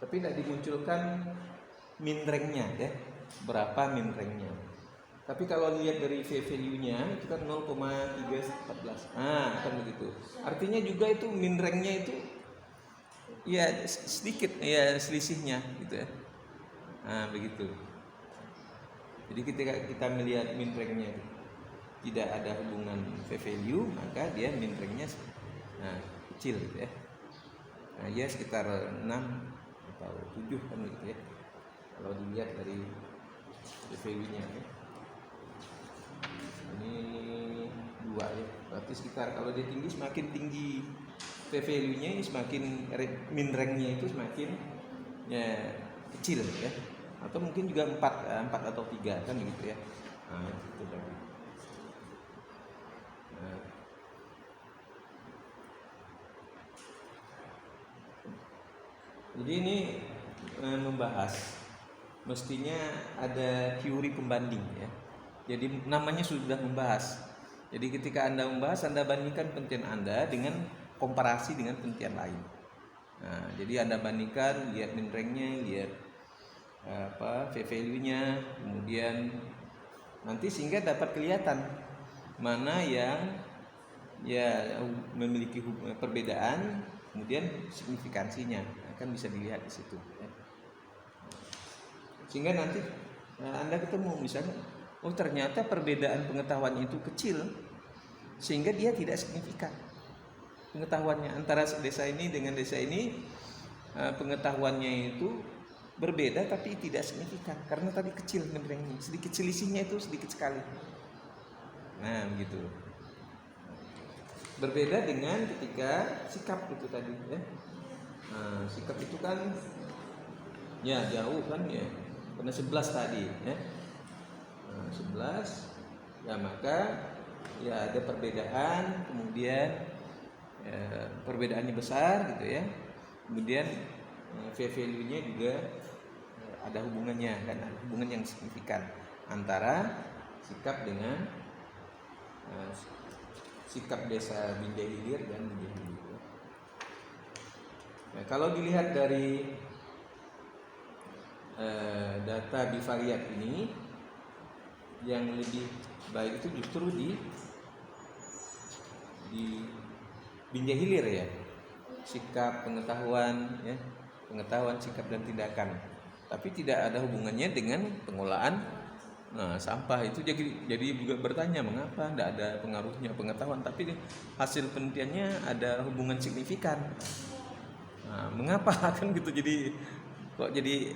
tapi tidak dimunculkan min ranknya ya, berapa min ranknya. Tapi kalau lihat dari V-value-nya itu kan 0,314. Nah, kan begitu. Artinya juga itu min ranknya itu ya sedikit ya selisihnya gitu ya. Nah, begitu. Jadi ketika kita melihat min ranknya tidak ada hubungan V-value, maka dia min ranknya kecil gitu ya. Nah, ya sekitar 6 atau 7 kan gitu ya. Kalau dilihat dari V-value-nya ya. Ini 2 ya. Berarti sekitar kalau dia tinggi semakin tinggi V-value-nya semakin min rank-nya itu semakin ya kecil ya. Atau mungkin juga 4 atau 3 kan gitu ya. Nah, itu tadi. Nah. Jadi ini membahas mestinya ada teori pembanding ya. Jadi namanya sudah membahas. Jadi ketika Anda membahas, Anda bandingkan penelitian Anda dengan komparasi dengan penelitian lain. Nah, jadi Anda bandingkan, lihat min ranknya, lihat V-value-nya, kemudian nanti sehingga dapat kelihatan mana yang ya memiliki perbedaan, kemudian signifikansinya akan bisa dilihat di situ. Ya. Sehingga nanti Anda ketemu misalnya, oh ternyata perbedaan pengetahuan itu kecil, sehingga dia tidak signifikan pengetahuannya antara desa ini dengan desa ini. Pengetahuannya itu berbeda tapi tidak signifikan karena tadi kecil ngebrengnya, sedikit selisihnya itu sedikit sekali. Nah begitu. Berbeda dengan ketika sikap itu tadi ya. Nah, sikap itu kan ya jauh kan ya. Karena 11 tadi ya. Nah, 11 ya maka ya ada perbedaan, kemudian perbedaannya besar gitu ya. Kemudian value-nya juga ada hubungannya kan, ada hubungan yang signifikan antara sikap dengan sikap desa Binjai Hilir dan Binjai Hilir. Nah, kalau dilihat dari data bivariat ini, yang lebih baik itu justru di Binjai Hilir ya, sikap pengetahuan ya, pengetahuan sikap dan tindakan, tapi tidak ada hubungannya dengan pengolahan. Nah, sampah itu jadi juga bertanya mengapa tidak ada pengaruhnya pengetahuan, tapi hasil penelitiannya ada hubungan signifikan. Nah, mengapa kan gitu, jadi kok jadi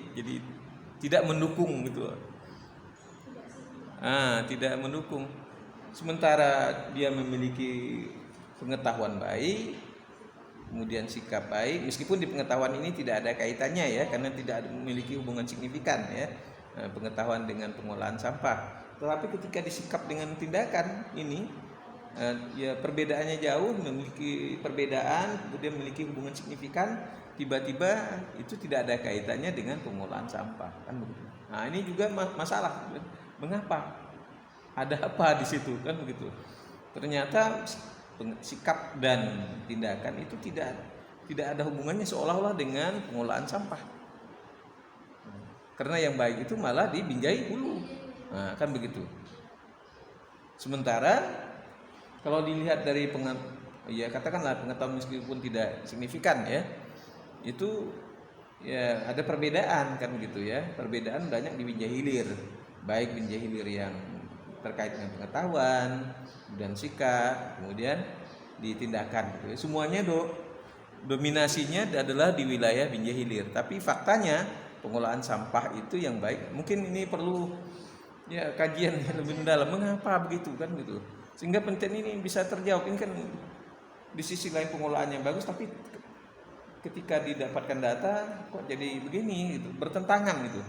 tidak mendukung gitu. Tidak mendukung. Sementara dia memiliki pengetahuan baik, kemudian sikap baik, meskipun di pengetahuan ini tidak ada kaitannya ya, karena tidak memiliki hubungan signifikan ya. Pengetahuan dengan pengolahan sampah, tetapi ketika disikap dengan tindakan ini ya perbedaannya jauh, memiliki perbedaan, kemudian memiliki hubungan signifikan, tiba-tiba itu tidak ada kaitannya dengan pengolahan sampah kan begitu. Nah ini juga masalah, mengapa, ada apa di situ kan begitu. Ternyata sikap dan tindakan itu tidak ada hubungannya seolah-olah dengan pengolahan sampah. Karena yang baik itu malah di Binjai Hulu. Nah, kan begitu. Sementara kalau dilihat dari ya katakanlah pengetahuan meskipun tidak signifikan ya, itu ya ada perbedaan kan gitu ya. Perbedaan banyak di Binjai Hilir. Baik Binjai Hilir yang terkait dengan pengetahuan dan sikap, kemudian di tindakan gitu ya. Semuanya dominasinya adalah di wilayah Binjai Hilir. Tapi faktanya pengolahan sampah itu yang baik. Mungkin ini perlu ya kajian yang lebih mendalam, mengapa begitu kan gitu. Sehingga penelitian ini bisa terjawab. Ini kan di sisi lain pengolahannya bagus, tapi ketika didapatkan data kok jadi begini gitu, bertentangan gitu.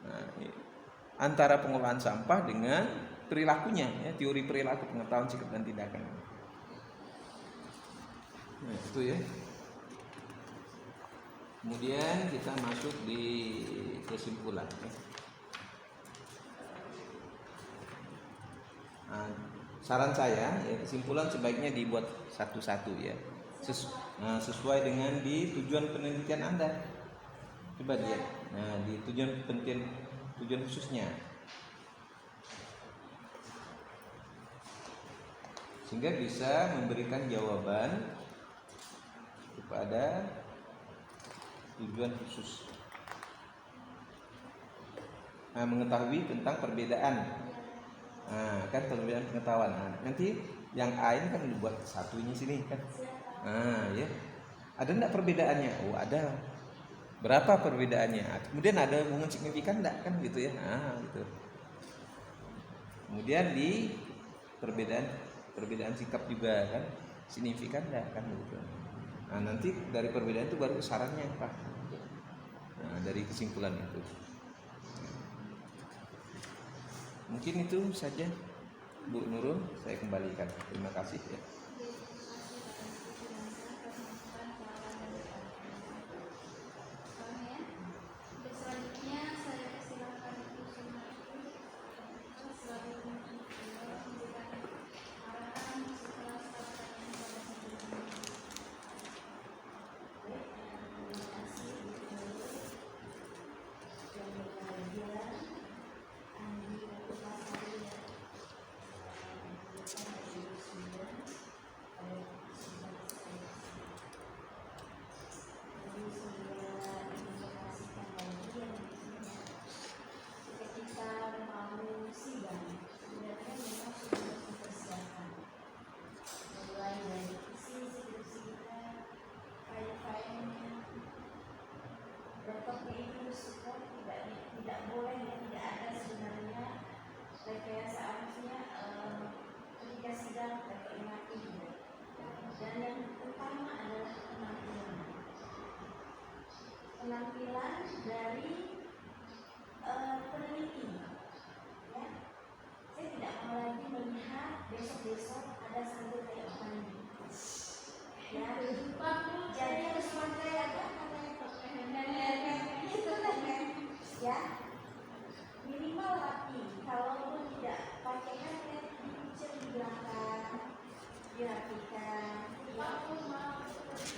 Nah, antara pengolahan sampah dengan perilakunya ya, teori perilaku, pengetahuan sikap dan tindakan. Nah, itu ya. Kemudian kita masuk di kesimpulan. Nah, saran saya ya, kesimpulan sebaiknya dibuat satu-satu ya, sesuai dengan di tujuan penelitian Anda. Coba lihat. Nah, di tujuan penelitian, tujuan khususnya, sehingga bisa memberikan jawaban kepada tujuan khusus. Nah, mengetahui tentang perbedaan. Nah, kan perbedaan pengetahuan. Nah, nanti yang A ini kan dibuat satu ini sini kan. Nah, ya. Ada enggak perbedaannya? Oh, ada. Berapa perbedaannya? Kemudian ada hubungan signifikan enggak kan gitu ya. Nah, gitu. Kemudian di perbedaan sikap juga kan, signifikan enggak kan gitu. Nah, nanti dari perbedaan itu baru sarannya apa? Nah, dari kesimpulan itu. Mungkin itu saja Bu Nurul, saya kembalikan. Terima kasih ya. penampilan dari peneliti. Ya, saya tidak mau lagi melihat besok-besok ada sambil kayak orang ini. Ya, jadi harus pakai apa namanya itu kan ya, minimal rapi. Kalaupun tidak pakai headset, dikucil di belakang, dirapikan.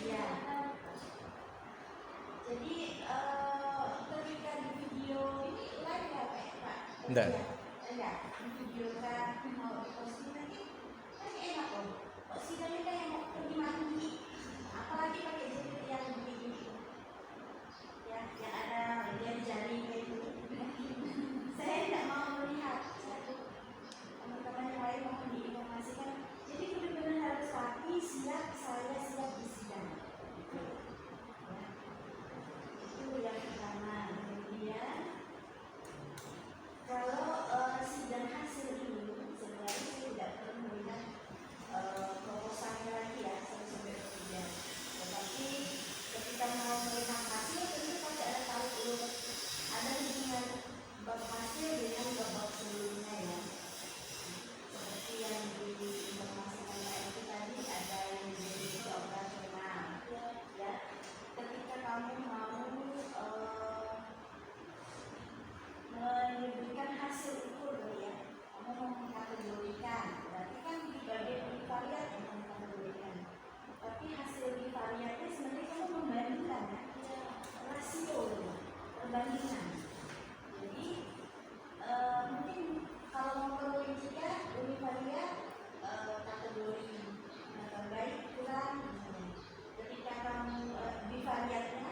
Ya. Jadi ketika di video ini live ya Pak? Enggak. Enggak. Di video kan mau posting nanti kan enak loh. Kok sidangnya kayak mau pergi mandi, apalagi pakai jaket yang begini. Ya, yang ada jari-jari kayak gitu. Saya tidak mau melihat. Teman-teman yang lain mohon diinformasikan. Jadi benar-benar harus rapi, siap, saya siap di sidang. Ya. Itu yang pertama. Kemudian kalau sidang hasil ini sebenarnya saya tidak perlu melihat proposalnya lagi ya sampai kemudian. Tetapi ketika mau melihat hasil tentu pasti ada tarik ulur, ada hubungan bab hasil dengan bab sebelumnya ya. Seperti yang diinformasikan itu tadi ada yang menjadi operasional ya. Ketika kamu mau menyebutkan hasil ukur ya, kamu mau mengkategorikan, berarti kan di bagian bivariat yang kamu kategorikan. Tapi hasil bivariatnya sebenarnya kamu membandingkan ya, rasio ya, perbandingan. Jadi mungkin kalau mau perincikan univariat kategori baik kurang. Ketika kamu bivariatnya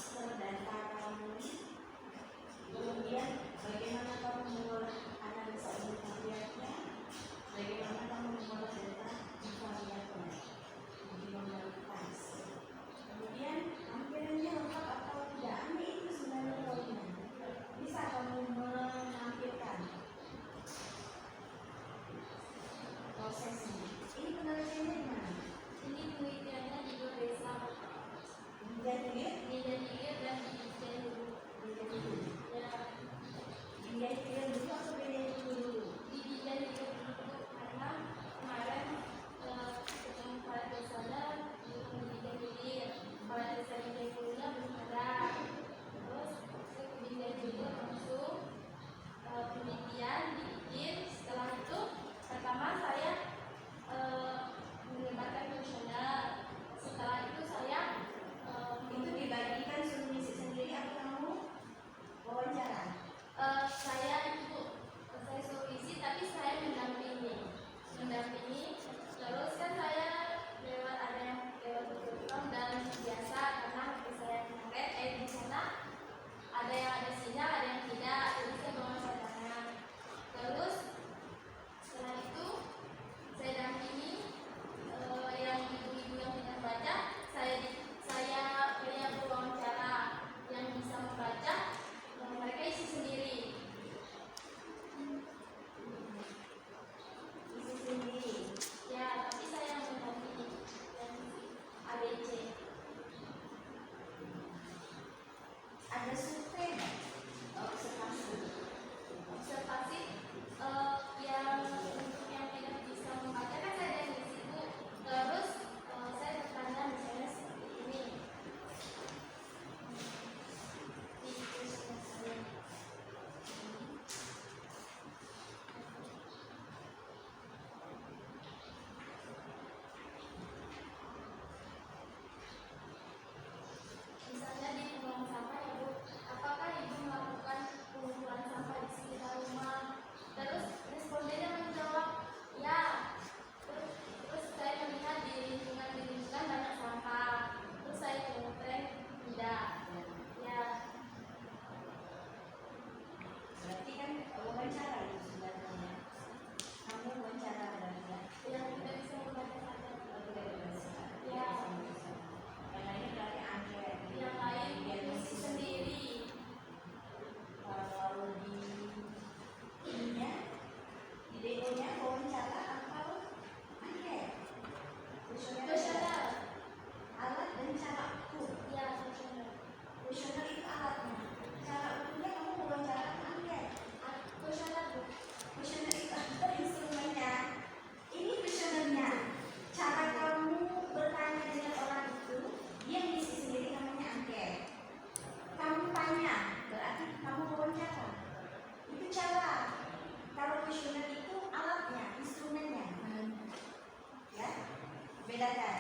master data kamu, kemudian bagaimana kamu mengolah analisa univariatnya, bagaimana kamu mengolah data invariatnya di normalitas. Kemudian tampilannya lengkap atau tidak, ini itu sebenarnya poinnya. Bisa kamu menampilkan prosesnya. Ini penelitiannya di mana? Ini penelitiannya di 2 desa, Di Jatigilir, di Jatigilir dan di Cianjur. di Jatigilir. Ya, Di Jatigilir dulu atau di Jatigilir dulu? di Cianjur dulu karena kemarin ketemu kepala desanya belum di Cianjur, kepala desa di Cianjurnya belum ada. Terus saya ke Cianjur langsung penelitian dibikin. Setelah itu pertama saya menyebarkan kuesioner. Setelah itu saya Itu dibagikan suruh ngisi sendiri atau kamu wawancara? saya itu saya suruh isi tapi saya mendampingi. Terus kan saya lewat ada yang lewat Google Chrome dan biasa karena HP saya internet di sana ada yang ada sinyal ada yang tidak, jadi saya bawa cadangan. Terus setelah itu saya dampingi yang ibu-ibu yang tidak baca, saya punya wawancara yang bisa membaca, mereka isi sendiri. Isi sendiri. Ya, tapi saya yang mendampingi yang isi ABC. Ada survei nggak? Observasi. Observasi yang untuk yang tidak bisa membaca kan saya dari situ. Terus saya bertanya misalnya seperti ini di kuesioner saya. Misalnya di pembuangan sampah ya Bu, apakah Ibu melakukan pengumpulan sampah di sekitar rumah? Terus respondennya menjawab ya. Terus saya melihat di lingkungan banyak sampah. Terus saya komentar tidak. Ya, Berarti kan wawancara itu sebenarnya. Kamu wawancara berarti ya? yang tidak bisa membaca saja. Tidak bisa. Ya. Yang lainnya berarti angket. Yang lain mengisi sendiri. Kalau di ininya, di DO-nya wawancara atau angket? Kuesioner. Alat dan cara ukur. Ya, kuesioner. Kuesioner itu alatnya. Cara ukurnya kamu wawancara atau angket? Kuesioner Bu. Kuesioner itu apa instrumennya? Ini kuesionernya. Cara kamu bertanya dengan orang itu, dia ngisi sendiri namanya angket. Kamu tanya, berarti kamu wawancara. Itu cara. Kalau kuesioner itu alatnya, instrumennya. Ya, bedakan.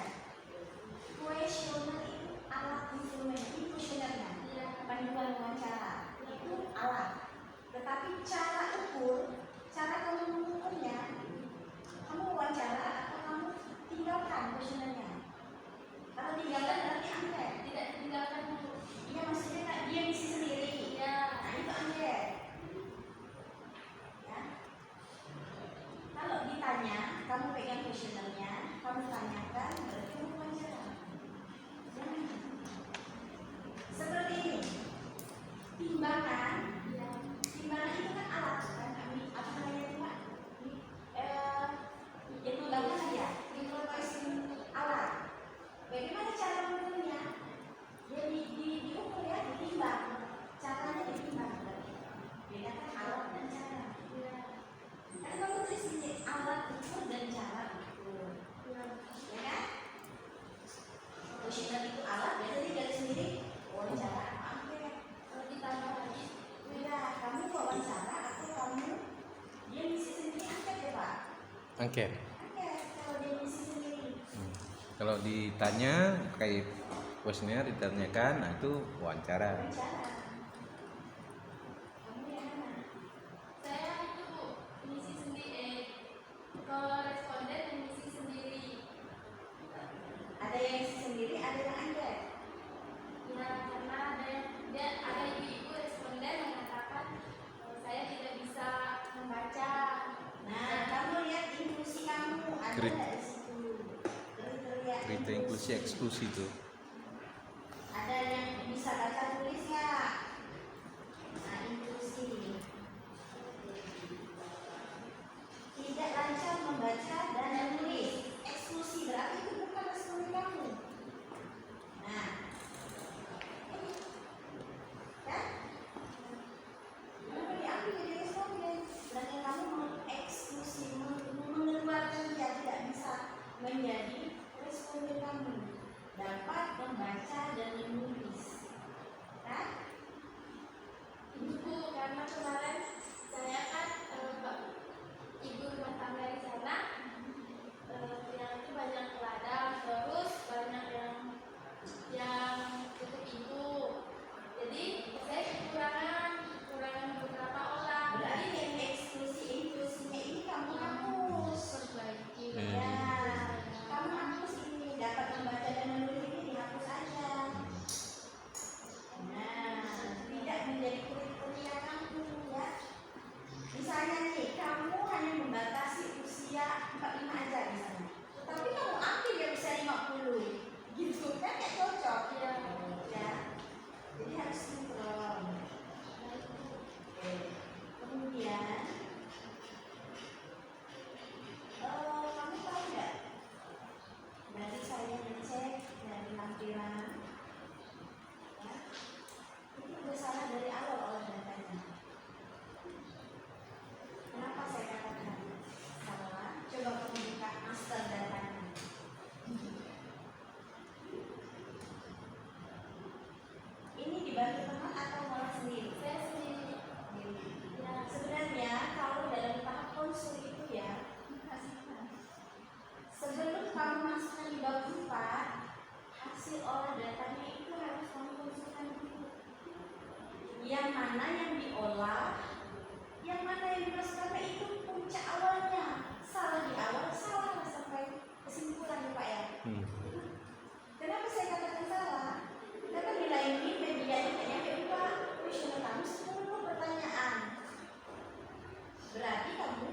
Kuesioner itu alat instrumen, ini kuesionernya. Ya. Panduan wawancara itu alat. Tetapi cara ukur, cara kamu mengukurnya, kamu wawancara atau kamu tinggalkan kuesionernya. Kalau tinggalkan berarti angket. Tidak ditinggalkan Bu. Iya, maksudnya kan dia ngisi sendiri. Ya. Nah, itu angket. Ya. Kalau ditanya, kamu pegang kuesionernya, kamu tanyakan, berarti kamu wawancara. Ya. Seperti ini. Timbangan. Ya. Timbangan itu kan alat kan? Apa namanya itu Pak? Timbangan aja. Mikromesin alat. Bagaimana cara mengukurnya? Dia diukur ya, ditimbang. Caranya ditimbang berarti. Bedakan alat dan cara. Ya. Kan kamu tulis ini alat ukur dan cara ukur. Ya. Ya kan? Kuesioner itu alat, jadi garis sendiri wawancara apa angket. Kalau ditambah lagi Beda, kamu wawancara atau kamu dia ngisi sendiri angket ya Pak? Angket. Angket, kalau dia ngisi sendiri. Kalau ditanya kayak kuesioner ditanyakan, nah itu wawancara. Wawancara. Kamu yang mana? saya itu Bu mengisi sendiri. Kalau responden mengisi sendiri. Ada yang ngisi sendiri, ada yang angket. Ya, karena ada Krit- nggak di situ? Kriteria Cerita inklusi eksklusi itu. ada yang bisa baca tulis nggak? Nah, inklusi tidak lancar membaca dan menulis. Eksklusi berarti itu bukan responden kamu. Nah, kan? Kenapa diambil jadi responden? Sedangkan kamu mengeksklusi, mengeluarkan dia tidak bisa menjadi responden kamu. Dapat membaca dan menulis, kan? Ibu, karena kemarin saya kan ibu rumah tangga di sana, yang itu banyak ladang, terus banyak yang cukup ibu. Jadi saya kekurangan beberapa orang. Berarti yang eksklusi inklusinya ini kamu hapus. Perbaiki. Ya, kamu hapus ini, dapat membaca dan menulis ini dihapus aja. Nah, tidak menjadi kriteria kamu ya. Misalnya nih, kamu hanya membatasi usia 45 aja di sana. Tetapi kamu ambil yang usia 50. Gitu kan kayak cocok ya. Ya. Jadi harus sinkron. Oke. Kemudian kamu tahu nggak? Dari saya ngecek dari lampiran, ya, itu udah salah dari awal oleh datanya. Kenapa saya katakan salah? Coba kamu buka master datanya. Ini dibantu teman atau malah sendiri? Saya sendiri. Ya, sebenarnya kalau dalam tahap konsul itu ya, sebelum kamu masukkan di bab 4, hasil olah datanya itu harus kamu konsulkan dulu. Yang mana yang diolah, yang mana yang dimasukkan, karena itu puncak awalnya. Salah di awal, salah sampai kesimpulan Pak ya. Kenapa saya katakan salah? Karena bila ini medianya hanya Pak, kuesioner kamu 10 pertanyaan. Berarti kamu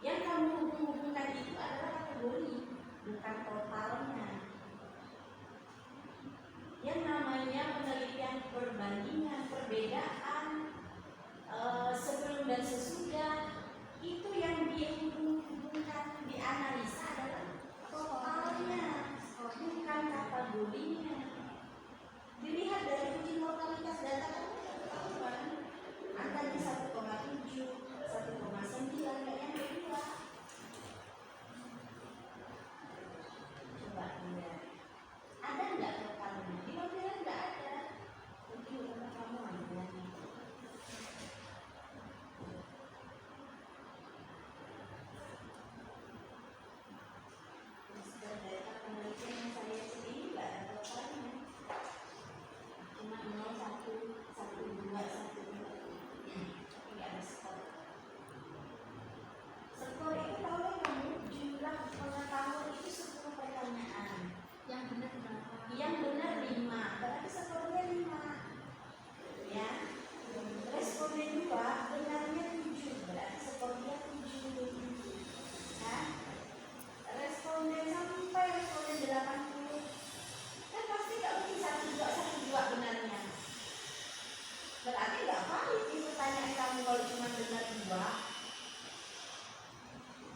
yang kamu hubung-hubungkan itu adalah kategori, bukan totalnya. Yang namanya penelitian perbandingan, perbedaan sebelum dan sesudah, itu yang dihubung-hubungkan, dianalisa adalah totalnya, bukan kategorinya. Dilihat dari uji mortalitas data kamu ketahuan angkanya 1,7, 1,9, kayak yang kedua. Coba lihat, ada nggak totalnya? Di lampiran nggak ada. Mungkin untuk kamu ada. Data penelitian yang saya cek ini nggak ada totalnya. Cuma 0, 1, 1, 2, 1, 2. Nggak ada skor. Skor itu kalau kamu jumlah pengetahuan itu 10 pertanyaan. Yang benar berapa? Yang benar 5, berarti skornya 5. Ya. Responden 2 benarnya 7, berarti skornya 7. Nah, responden sampai responden 80 kan pasti nggak mungkin 1, 2 benarnya. Berarti nggak valid di pertanyaan kamu kalau cuma benar 2.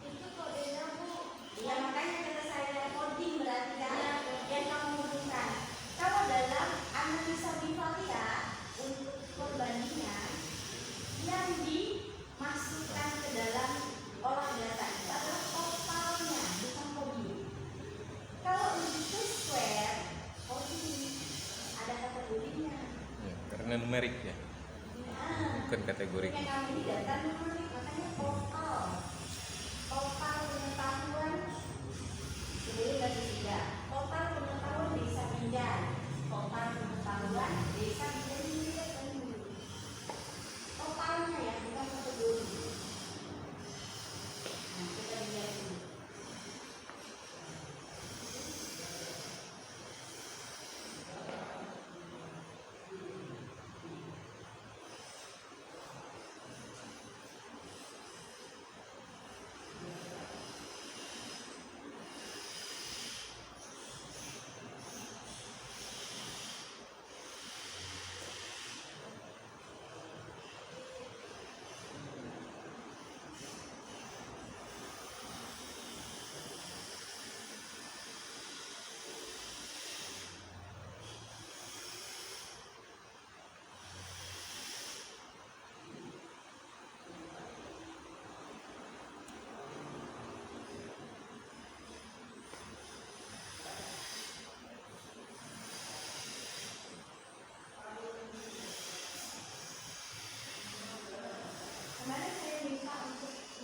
Itu kodenya Bu. Ya makanya kata saya coding berarti kan Ya, yang kamu hubungkan. Kalau dalam analisa bivalia untuk perbandingan yang dimasukkan ke dalam olah data itu adalah totalnya, bukan coding. Kalau untuk square coding ada kategorinya. Ya, karena numerik ya, bukan kategori. Yang kami ini data numerik, makanya total pengetahuan sebelum dari 3. Total pengetahuan desa Binjai, total pengetahuan desa Binjai ini kan dulu. Totalnya ya, bukan kategori. Nah, kita lihat dulu.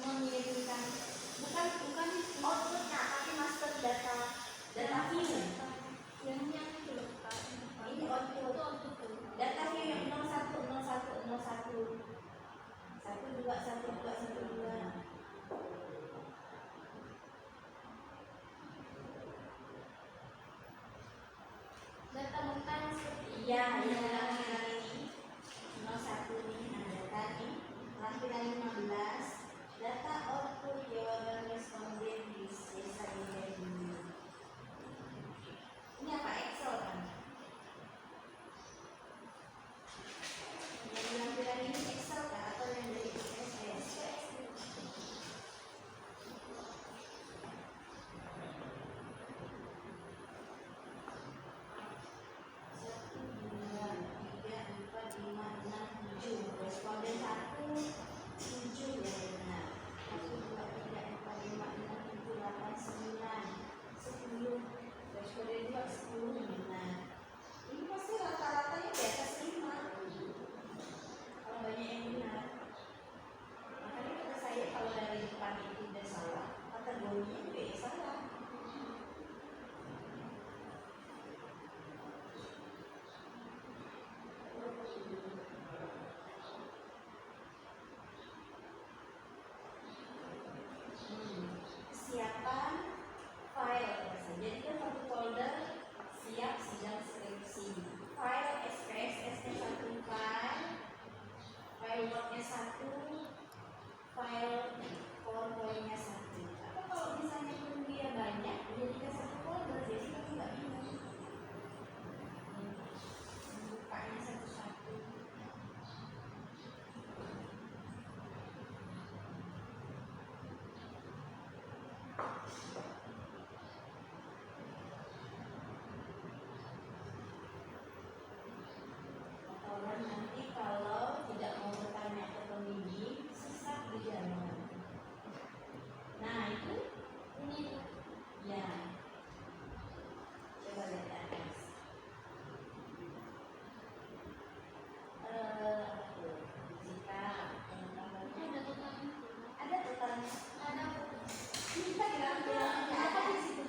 mengirimkan bukan outputnya tapi master data view. yang itu loh, Kak. Ini output data view yang 010101 121212. Data mentah seperti Iya, yang ini 01 nih, nah data nih tampilan 15 data output jawaban responden di desa ini. Ini apa Excel kan? Yang tampilan ini Excel kan atau yang dari SPSS? Responden 1 7 ya benar. 1 2 3 4 5 6 7 8 9 10. Responden 2 10 benar. Ini pasti rata-ratanya di atas 5. Kalau banyak yang benar. Makanya kata saya kalau dari depan itu udah salah, kategorinya juga ya salah. Kesiapan file jadi kan satu folder siap sidang skripsi. File SPSS nya 1 file Word-nya 1, file PowerPoint nya 1. Apa kalau misalnya pun dia banyak jadikan satu folder jadi kamu nggak bingung. Bukanya satu-satu. Orang nanti kalau tidak mau bertanya ke pembimbing, sesat di jalan. Nah itu ini ya. Coba lihat di atas. Jika ada totalnya. ada totalnya, Ada kita bilang-bilangnya apa di situ?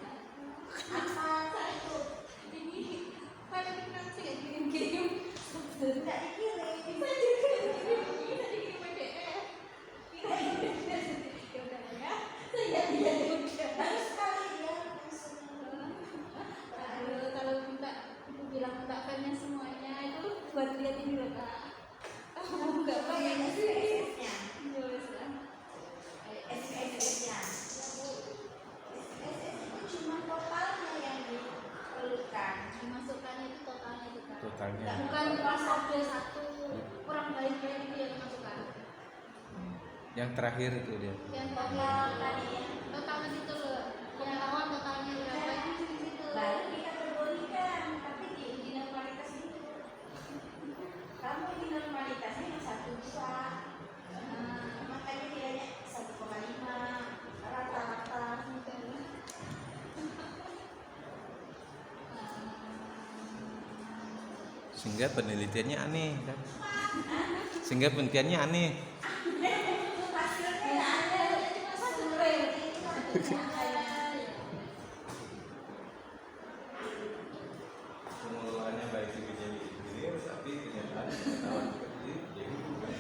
Apa itu? ini pada nanti ya kirim-kirim. Tidak dikirim. Bisa dikirim PDF. Ya udah ya. Saya Baru sekali dia langsung. kalau minta aku bilang minta filenya semuanya itu buat lihat ini loh Kak. Kamu nggak Apa yang pakai SPSS-nya? jelas lah. SPSS-nya. SPSS itu cuma totalnya yang diperlukan. Dimasukkan itu totalnya itu Kak. Totalnya. Bukan pas ada satu kurang baik-baik itu yang dimasukkan. Yang terakhir itu dia. Yang Total tadi ya. totalnya itu loh. Yang awal totalnya berapa itu di situ. Baru dikategorikan, tapi di normalitas itu. Kamu di normalitasnya yang 1 2. Makanya nilainya 1,5 rata-rata. Sehingga penelitiannya aneh kan. Sehingga penelitiannya aneh. Hasilnya ada. Pengelolaannya baik itu jadi hilir, tapi kenyataan pengetahuan seperti jadi bukan.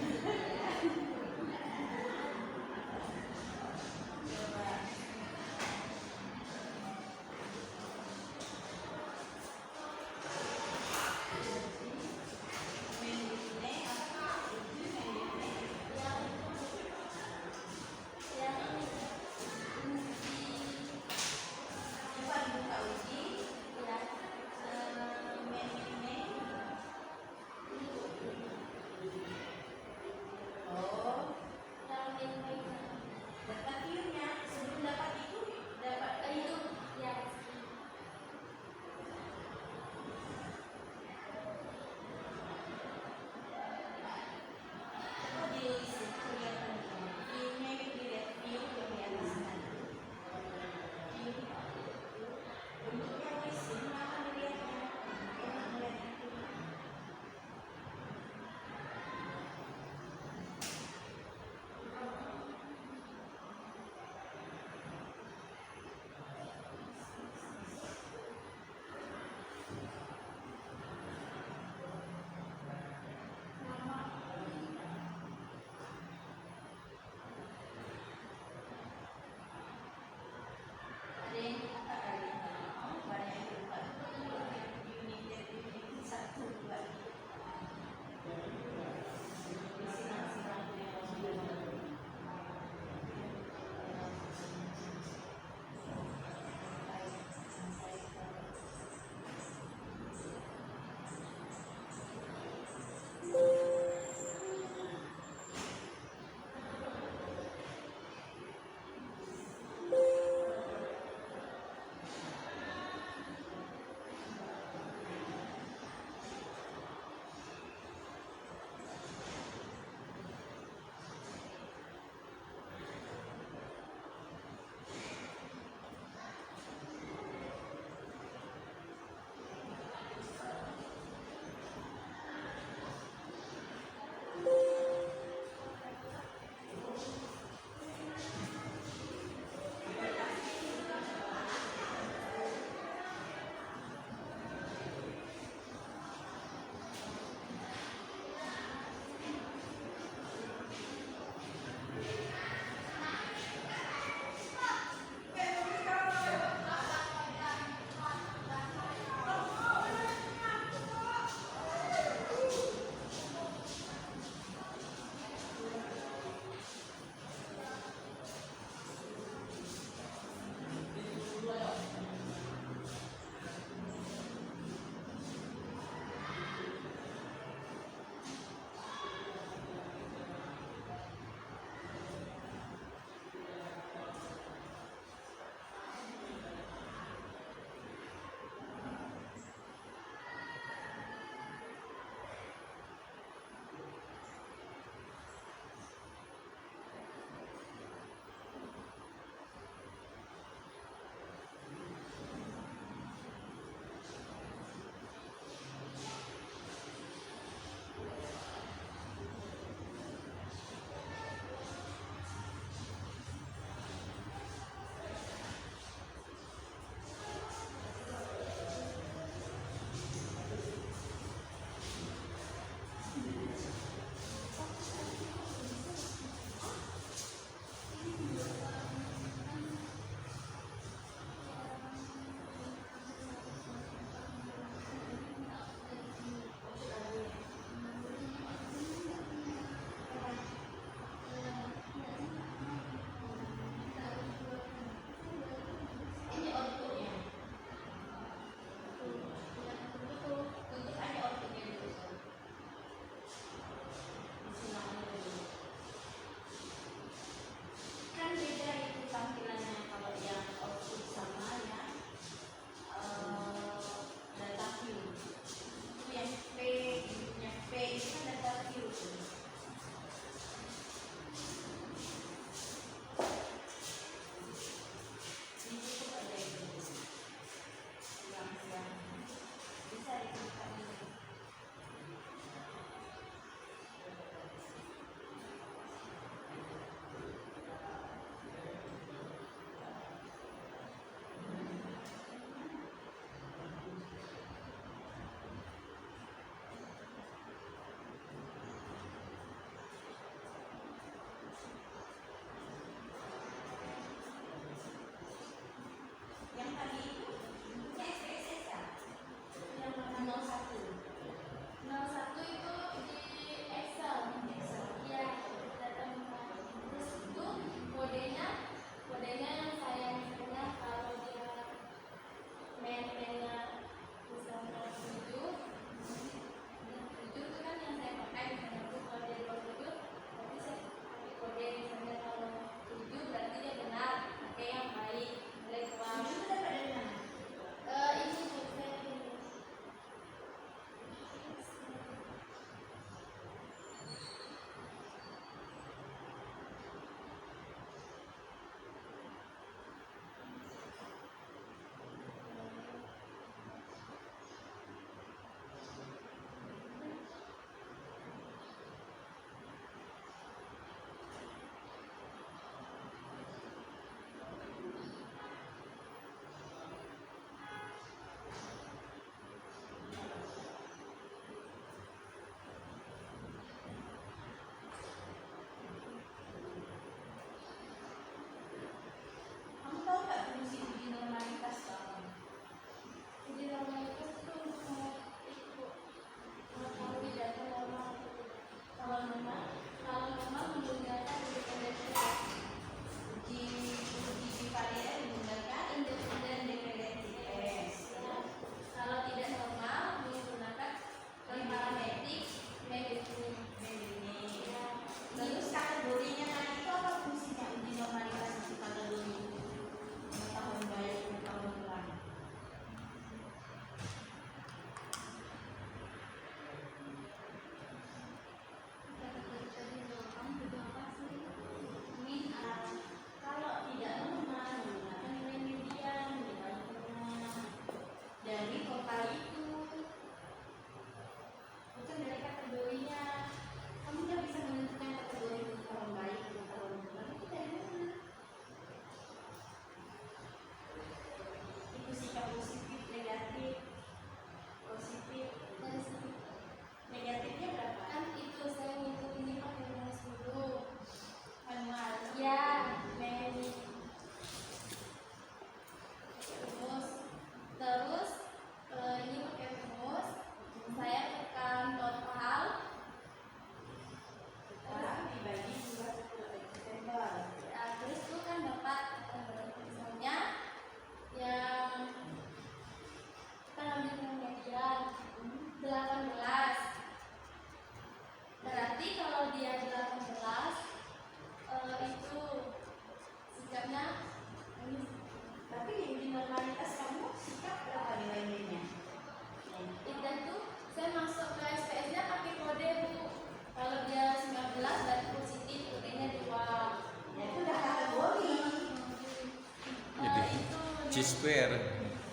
Square.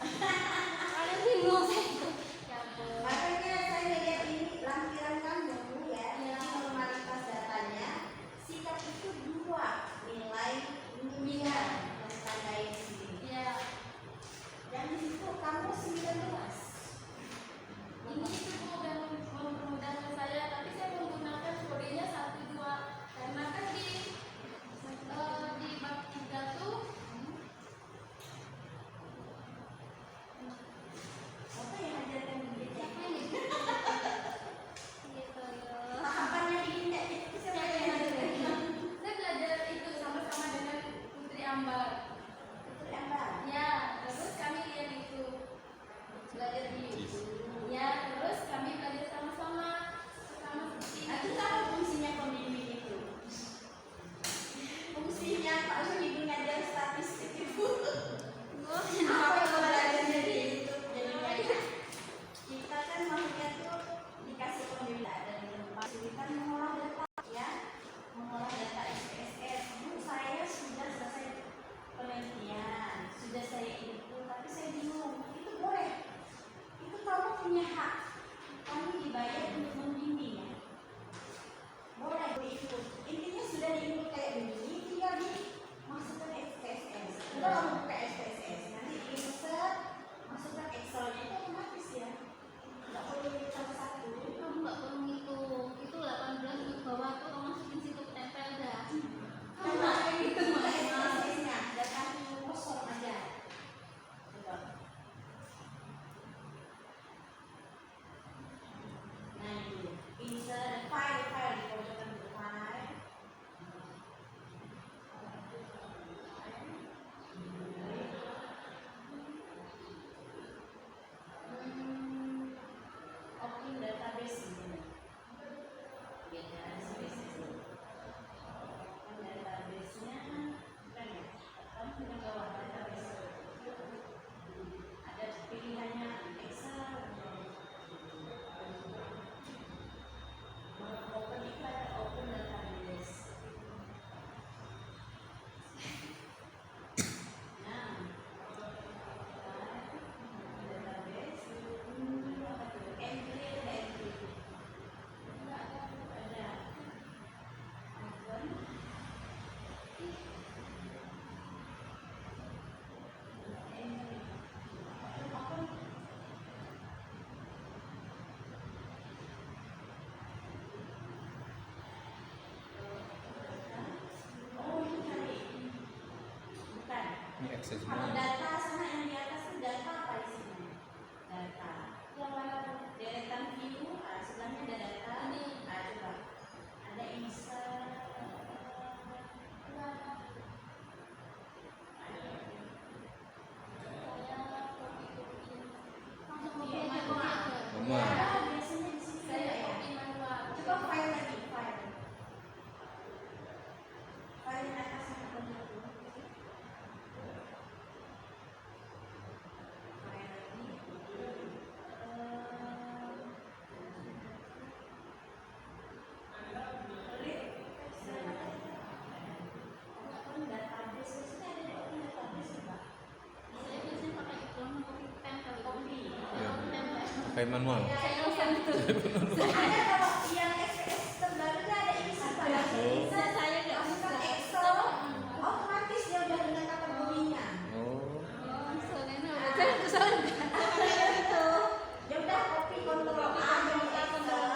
Kalian bingung saya. Ya ampun. Makanya saya lihat ini lampiran kamu ya, Iya. di normalitas datanya, sikap itu dua nilai bimbingan yang tandai di sini. Iya. Dan di situ kamu 19. Ini itu udah memudahkan saya, tapi saya menggunakan kodenya 12 karena kan di bab 3 tuh Apa yang ajarkan begitu? siapa ini? Gitu loh. Tahapannya diinjak itu siapa yang ajarkan? Saya belajar itu sama-sama dengan Putri Ambar. Itu Ambar. Ya, terus kami lihat itu belajar di ya, terus kami belajar sama-sama seperti Nah, itu apa fungsinya pembimbing itu? Fungsinya Pak Ibu ngajar statistik itu. Apa yang belajarnya di YouTube jadi banyak. Kita kan maksudnya tuh dikasih pembimbing dan kesulitan mengolah data ya, mengolah data SPSS. Bu, saya sudah selesai penelitian, sudah saya input, tapi saya bingung. Itu boleh. Itu kamu punya hak. Kami dibayar untuk membimbing ya. Boleh diinput. Intinya sudah diinput kayak begini, tinggal dimasukkan SPSS. Udah kamu buka SPSS, nanti insert, masukkan Excelnya itu otomatis ya. Nggak perlu satu-satu. kamu nggak perlu ngitung itu 18 di bawah tuh kamu masukin situ tempel dah. Karena itu buka SPSS-nya, data kosong aja. Betul. Nah itu, insert file di pojokan file. Open database ini. Beda SPSS. Open database-nya bukan ya? Kamu punya bawah database. Ada pilihannya Excel. Open itu ada open database. Nah, database apa tuh? Entry ada entry. Ada. Open. Entry. Open. Oh, ini cari. Bukan. Ini akses Kalau semua. data sana yang di atas itu data apa isinya? Data. Yang mana tuh? Deretan view, sebelahnya ada data. Ini. Coba. Ada insert. Saya kopi-kopi langsung kopi Iya, aja kopi aja. Semua. Ya, biasanya di sini Saya ya. kopi manual. Coba file lagi, file. File yang atas yang benar tuh. File lagi. Open database, biasanya ada di open database juga. Saya biasanya pakai itu langsung kopi tempel. Kopi. Ya. Tempel. Pakai manual. Saya langsung itu. Ada kalau yang SPS terbaru itu ada insert pada insert Saya nggak masukkan bisa. Excel, otomatis dia udah dengan kategorinya. Oh. Oh, soalnya saya itu soalnya itu. Ya udah copy Ctrl A dari Excel,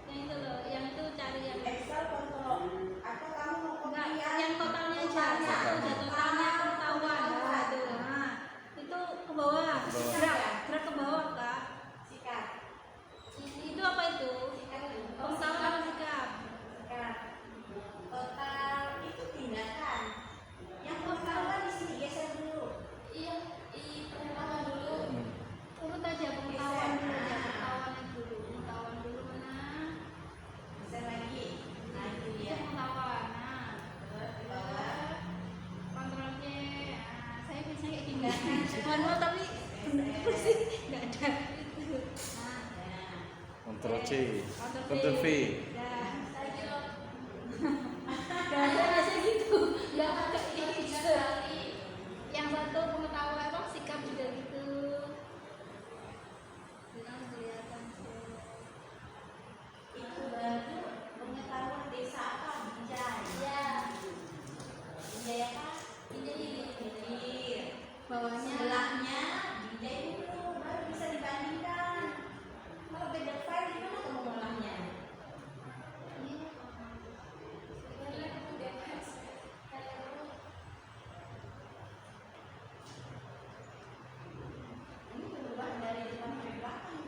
Yang itu loh, yang itu cari yang Excel Ctrl atau kamu mau enggak, copy yang totalnya aja. Satu udah totalnya pengetahuan. Nah, itu ke bawah. Ke bawah. Gerak ke bawah, Kak. sikat, Itu apa itu? sikat dulu. Pengetahuan apa sikap? Sikat. Total itu tindakan. Yang pengetahuan di sini geser dulu. Iya, pengetahuan dulu. Hmm. Urut aja pengetahuan dulu aja. Pengetahuan dulu. Pengetahuan dulu mana? Geser lagi. Nah itu Itu dia. pengetahuan. Nah, Terus ke bawah. kontrol C. Nah, saya biasanya kayak gini. Manual tapi bener sih nggak ada itu. Nah, Nah. Ctrl C. Ctrl V. Ctrl V. Dah, saya kira. Dah, saya biasa gitu. Nggak pakai ini. yang satu pengetahuan kok sikap juga gitu. Kita kelihatan Itu baru pengetahuan desa apa? Binjai. ya Binjai apa? ini Hilir. bawahnya Sebelahnya Binjai dulu, baru bisa dibandingkan. Kalau beda file gimana kamu ngolahnya? Ini berubah dari depan ke belakang.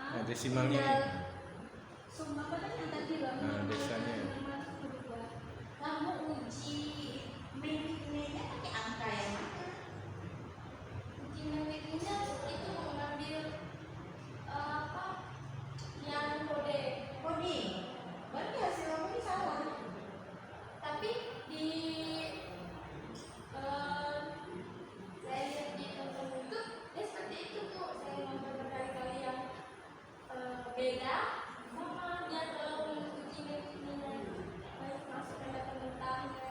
Nah, desimalnya ini. Sumpah kan yang tadi loh. Nah, desanya. Kamu uji meritnya pakai angka yang mana? Uji meritnya itu mengambil apa yang kode, Coding. Berarti hasil kamu ini salah. tapi di saya lihat di konten YouTube seperti itu tuh, saya nonton berkali-kali yang beda sama dia kalau menguji meritnya masukkan data mentahnya.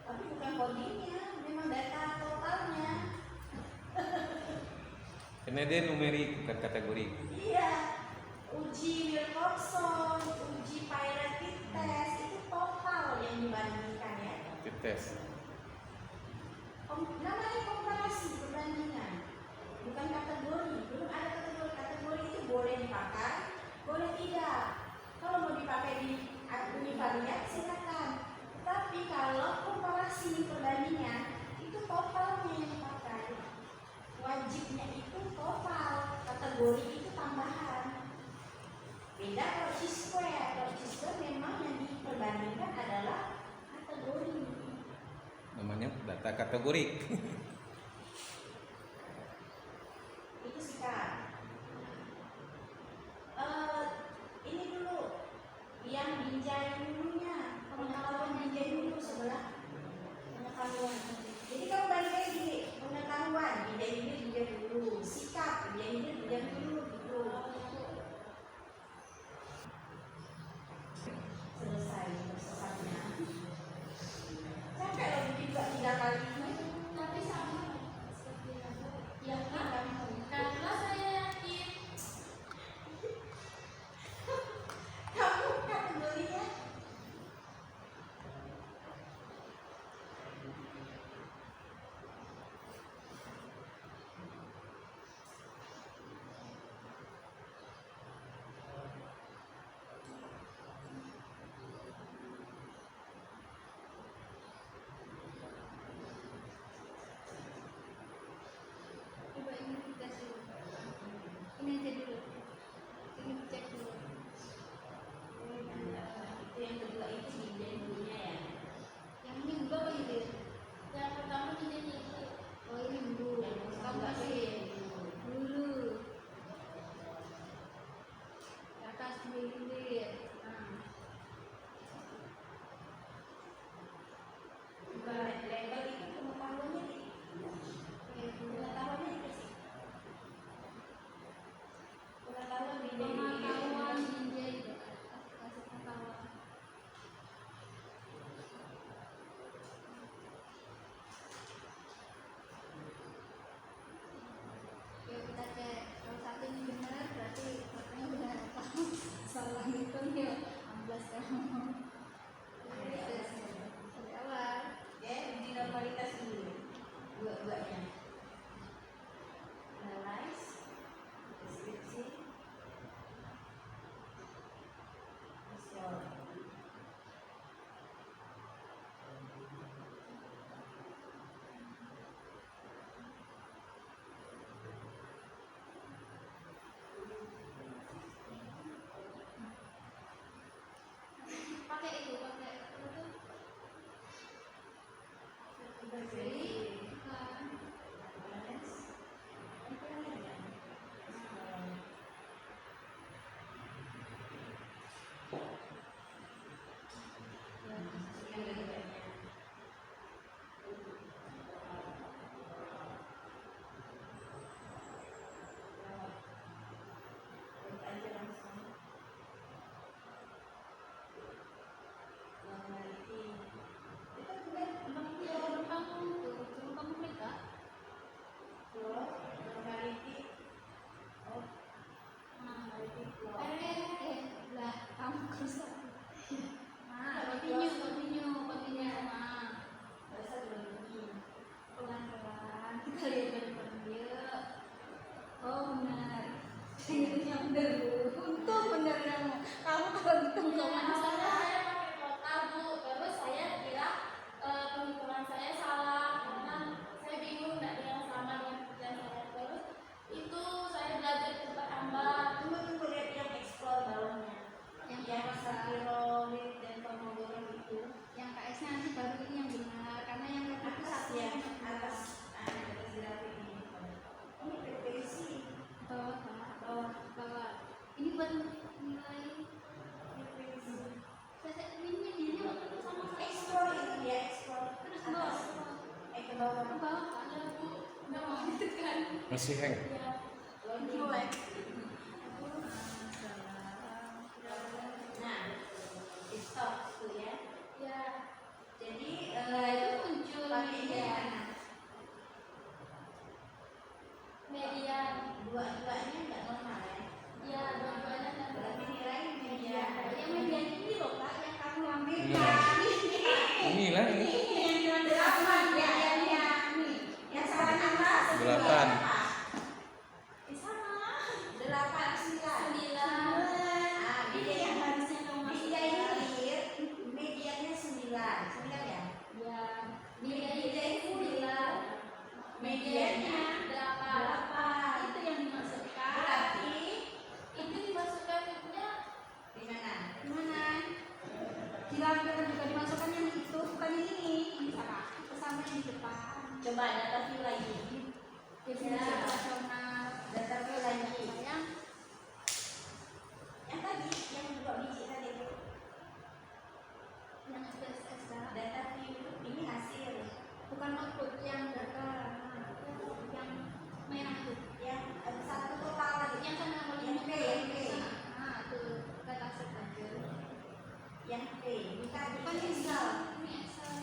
Tapi bukan codingnya, memang data totalnya. Karena dia numerik bukan kategori. Iya. Uji Wilcoxon, uji Pirate test itu total yang dibandingkan ya. Tes. Namanya komparasi perbandingan, bukan kategori. Belum ada kategori. Kategori itu boleh dipakai, boleh tidak. Kalau mau dipakai di univariat silakan. Tapi kalau komparasi perbandingan itu totalnya yang dipakai. Wajibnya itu total, kategori itu tambahan. Beda kalau C-square. Kalau C-square memang yang diperbandingkan adalah kategori. Namanya data kategorik. Itu sikap. Ini dulu yang binjai dulunya, pengetahuan binjai dulu sebelah pengetahuan. Jadi kalau balik lagi gini, pengetahuan binjai dulu, sikap binjai dulu gitu. Selesai persesatnya. Sampai lo bikin 2-3 kali ini. Tapi sama seperti itu. Ya kan? Karena saya yakin Kamu kategorinya coba ini kita dulu. Ini aja dulu. Ini cek dulu. itu yang kedua itu binjai dulunya ya. Yang ini dua apa ini? Yang pertama ini itu. Oh ini dulu. Yang Kamu kedua kasih itu dulu. Di atas dulu. Nah. label itu pengetahuannya pengetahuannya dikasih. Pengetahuan Pengetahuan binjai. Kasih pengetahuan. Oke, kita cek. Kalau satu ini benar, berarti makanya benar apa? Salah itu. Masih hang. Ya. Loading. Nah, di stop tuh ya. Ya. Jadi Nah, itu muncul pakainya media. mana? Median. Dua-duanya nggak normal ya. Ya, dua-duanya dan Berarti nilai media. Iya, yang median ini loh Kak, yang kamu ambil. Iya. Inilah ini. Yang 8 mediannya. Yang salah apa? 8. Sama. 8, 9. 9. Ah, Ini yang harusnya kamu media masukkan. ini mediannya 9. 9 ya? Ya, median ini 9. Mediannya 8. Itu yang dimasukkan. berarti Itu dimasukkan nya di mana? di mana? Kita juga dimasukkan yang itu, bukan yang ini sama yang di depan. Coba data view lagi. Definisi operasional. Data view lagi. Yang Yang tadi, yang 2 biji tadi. SPSS Data view ini hasil. bukan output yang data yang merah itu. Yang satu total lagi. Yang sama sama Yang P, yang P. Nah, itu data set aja. Yang P. Bukan Bukan Excel. ini Excel.